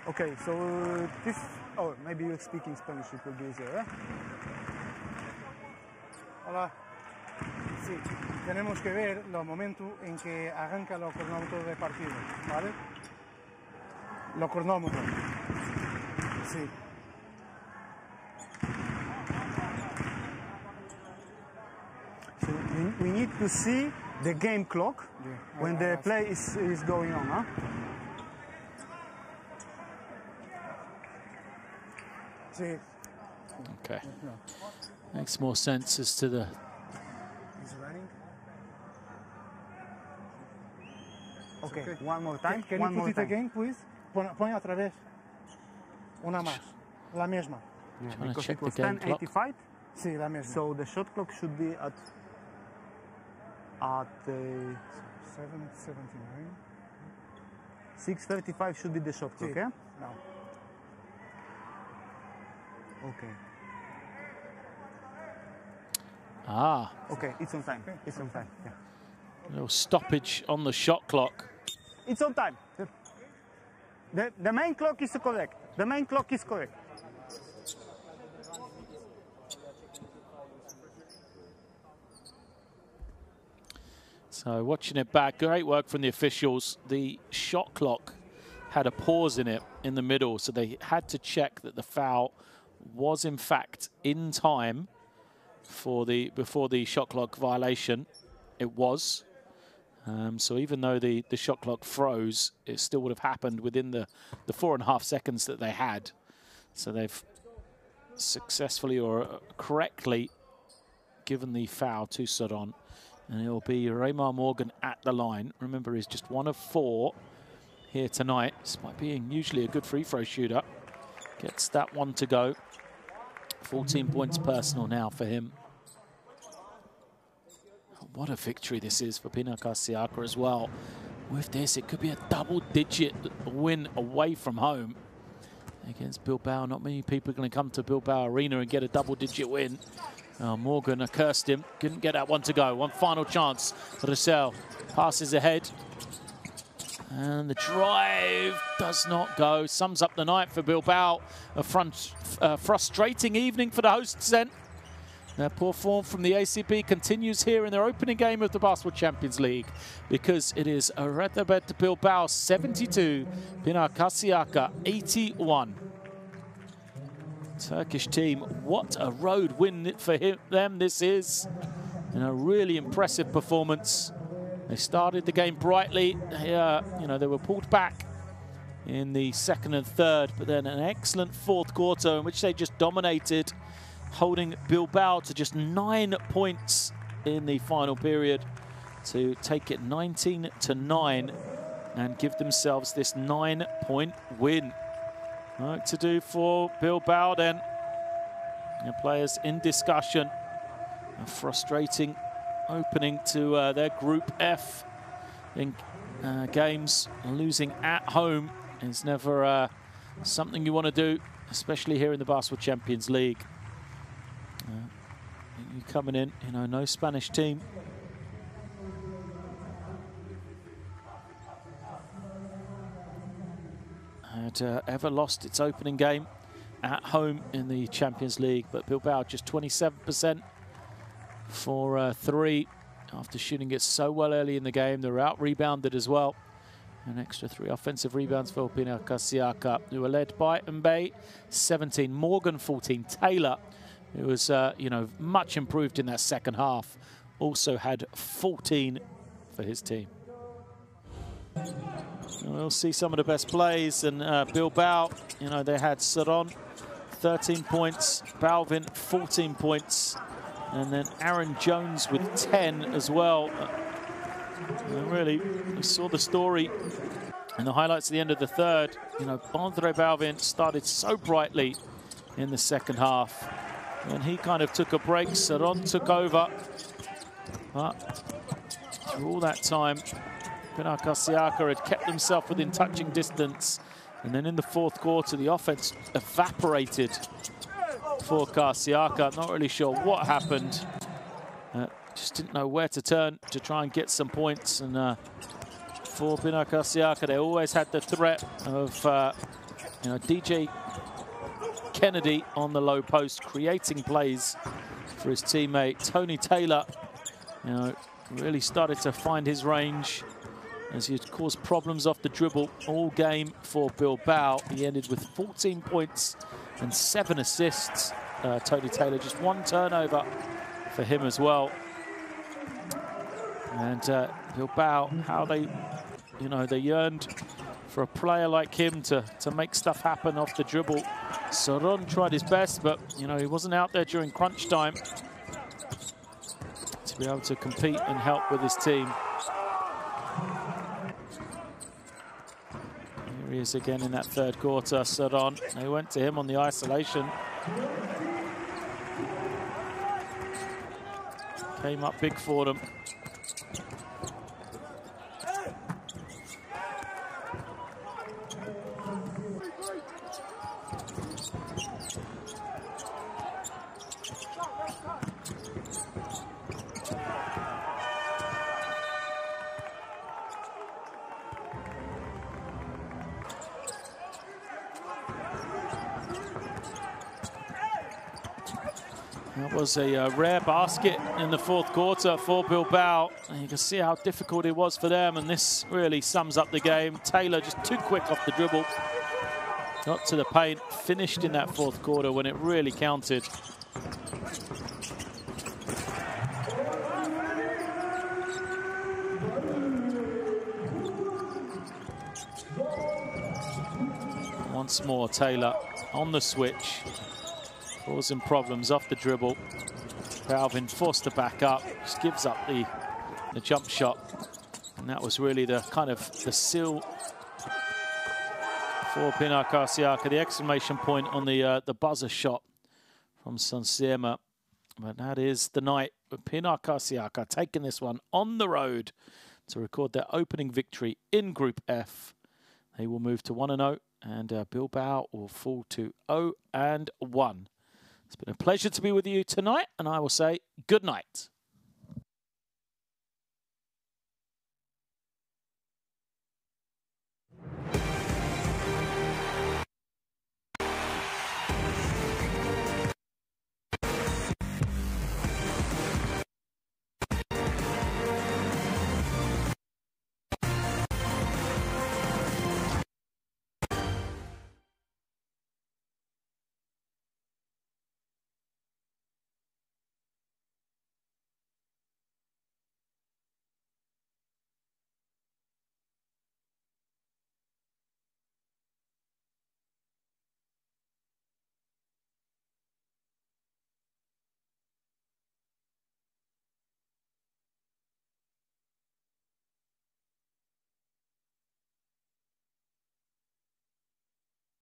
Okay, so this... Oh, maybe you speak in Spanish, it will be easier, eh? Hola. Sí, tenemos que ver los momentos en que arranca los cronómetros de partido, ¿vale? Los cronómetros. Sí. So we need to see the game clock when the play is going on, huh? Sí. Okay. Makes more sense as to the... He's running. Okay, one more time. Can you put it again, please? Pon a través. Una más. La misma. Yeah, because it was 10:85. Sí, la misma. So the shot clock should be at 7:79. 6:35 should be the shot clock, yeah? No. Okay. Ah. Okay, it's on time. It's on time. Yeah. A little stoppage on the shot clock. It's on time. The main clock is correct. The main clock is correct. So watching it back, great work from the officials. The shot clock had a pause in it in the middle, so they had to check that the foul was in fact in time for before the shot clock violation. It was. So even though the shot clock froze, it still would have happened within the 4.5 seconds that they had. So they've successfully or correctly given the foul to Saron. And it'll be Raymar Morgan at the line. Remember, he's just 1 of 4 here tonight, despite being usually a good free throw shooter. Gets that one to go. 14 points personal now for him. What a victory this is for Pinar Karsiyaka as well. With this, it could be a double-digit win away from home against Bilbao. Not many people are going to come to Bilbao Arena and get a double-digit win. Morgan cursed him. Couldn't get that one to go. One final chance. Roussel passes ahead. And the drive does not go. Sums up the night for Bilbao. A frustrating evening for the hosts then. Their poor form from the ACB continues here in their opening game of the Basketball Champions League, because it is RETAbet Bilbao 72, Pinar Karsiyaka 81. Turkish team, what a road win for them this is. And a really impressive performance. They started the game brightly. They were pulled back in the second and third, but then an excellent fourth quarter in which they just dominated, holding Bilbao to just 9 points in the final period to take it 19-9 and give themselves this 9-point win. Work to do for Bilbao then. The players in discussion. A frustrating opening to their Group F in games. Losing at home is never something you want to do, especially here in the Basketball Champions League. You coming in, no Spanish team. Had ever lost its opening game at home in the Champions League, but Bilbao just 27% for 3 after shooting it so well early in the game. They were out-rebounded as well. An extra 3 offensive rebounds for Pinar Karsiyaka, who were led by Gameday, 17, Morgan 14, Taylor, who was much improved in that second half, also had 14 for his team. We'll see some of the best plays, and Bilbao, they had Saron 13 points, Balvin 14 points, and then Aaron Jones with 10 as well. Really, we saw the story in the highlights at the end of the third. Andre Balvin started so brightly in the second half. And he kind of took a break. Saron took over. But through all that time, Pinar Karsiyaka had kept himself within touching distance. And then in the fourth quarter, the offense evaporated for Karsiyaka. Not really sure what happened. Just didn't know where to turn to try and get some points. And for Pinar Karsiyaka, they always had the threat of DJ Kennedy on the low post, creating plays for his teammate. Tony Taylor, really started to find his range as he caused problems off the dribble all game for Bilbao. He ended with 14 points and 7 assists. Tony Taylor, just 1 turnover for him as well. And Bilbao, how they yearned for a player like him to make stuff happen off the dribble. Saron tried his best, but he wasn't out there during crunch time to be able to compete and help with his team. Here he is again in that third quarter, Saron. They went to him on the isolation. Came up big for them. That was a rare basket in the fourth quarter for Bilbao. And you can see how difficult it was for them, and this really sums up the game. Taylor just too quick off the dribble. Got to the paint, finished in that fourth quarter when it really counted. Once more, Taylor on the switch, causing problems off the dribble. Balvin forced to back up, just gives up the jump shot. And that was really the kind of the seal for Pinar Karsiyaka, the exclamation point on the buzzer shot from Sansema. But that is the night with Pinar Karsiyaka taking this one on the road to record their opening victory in Group F. They will move to 1-0, and Bilbao will fall to 0-1. It's been a pleasure to be with you tonight, and I will say good night.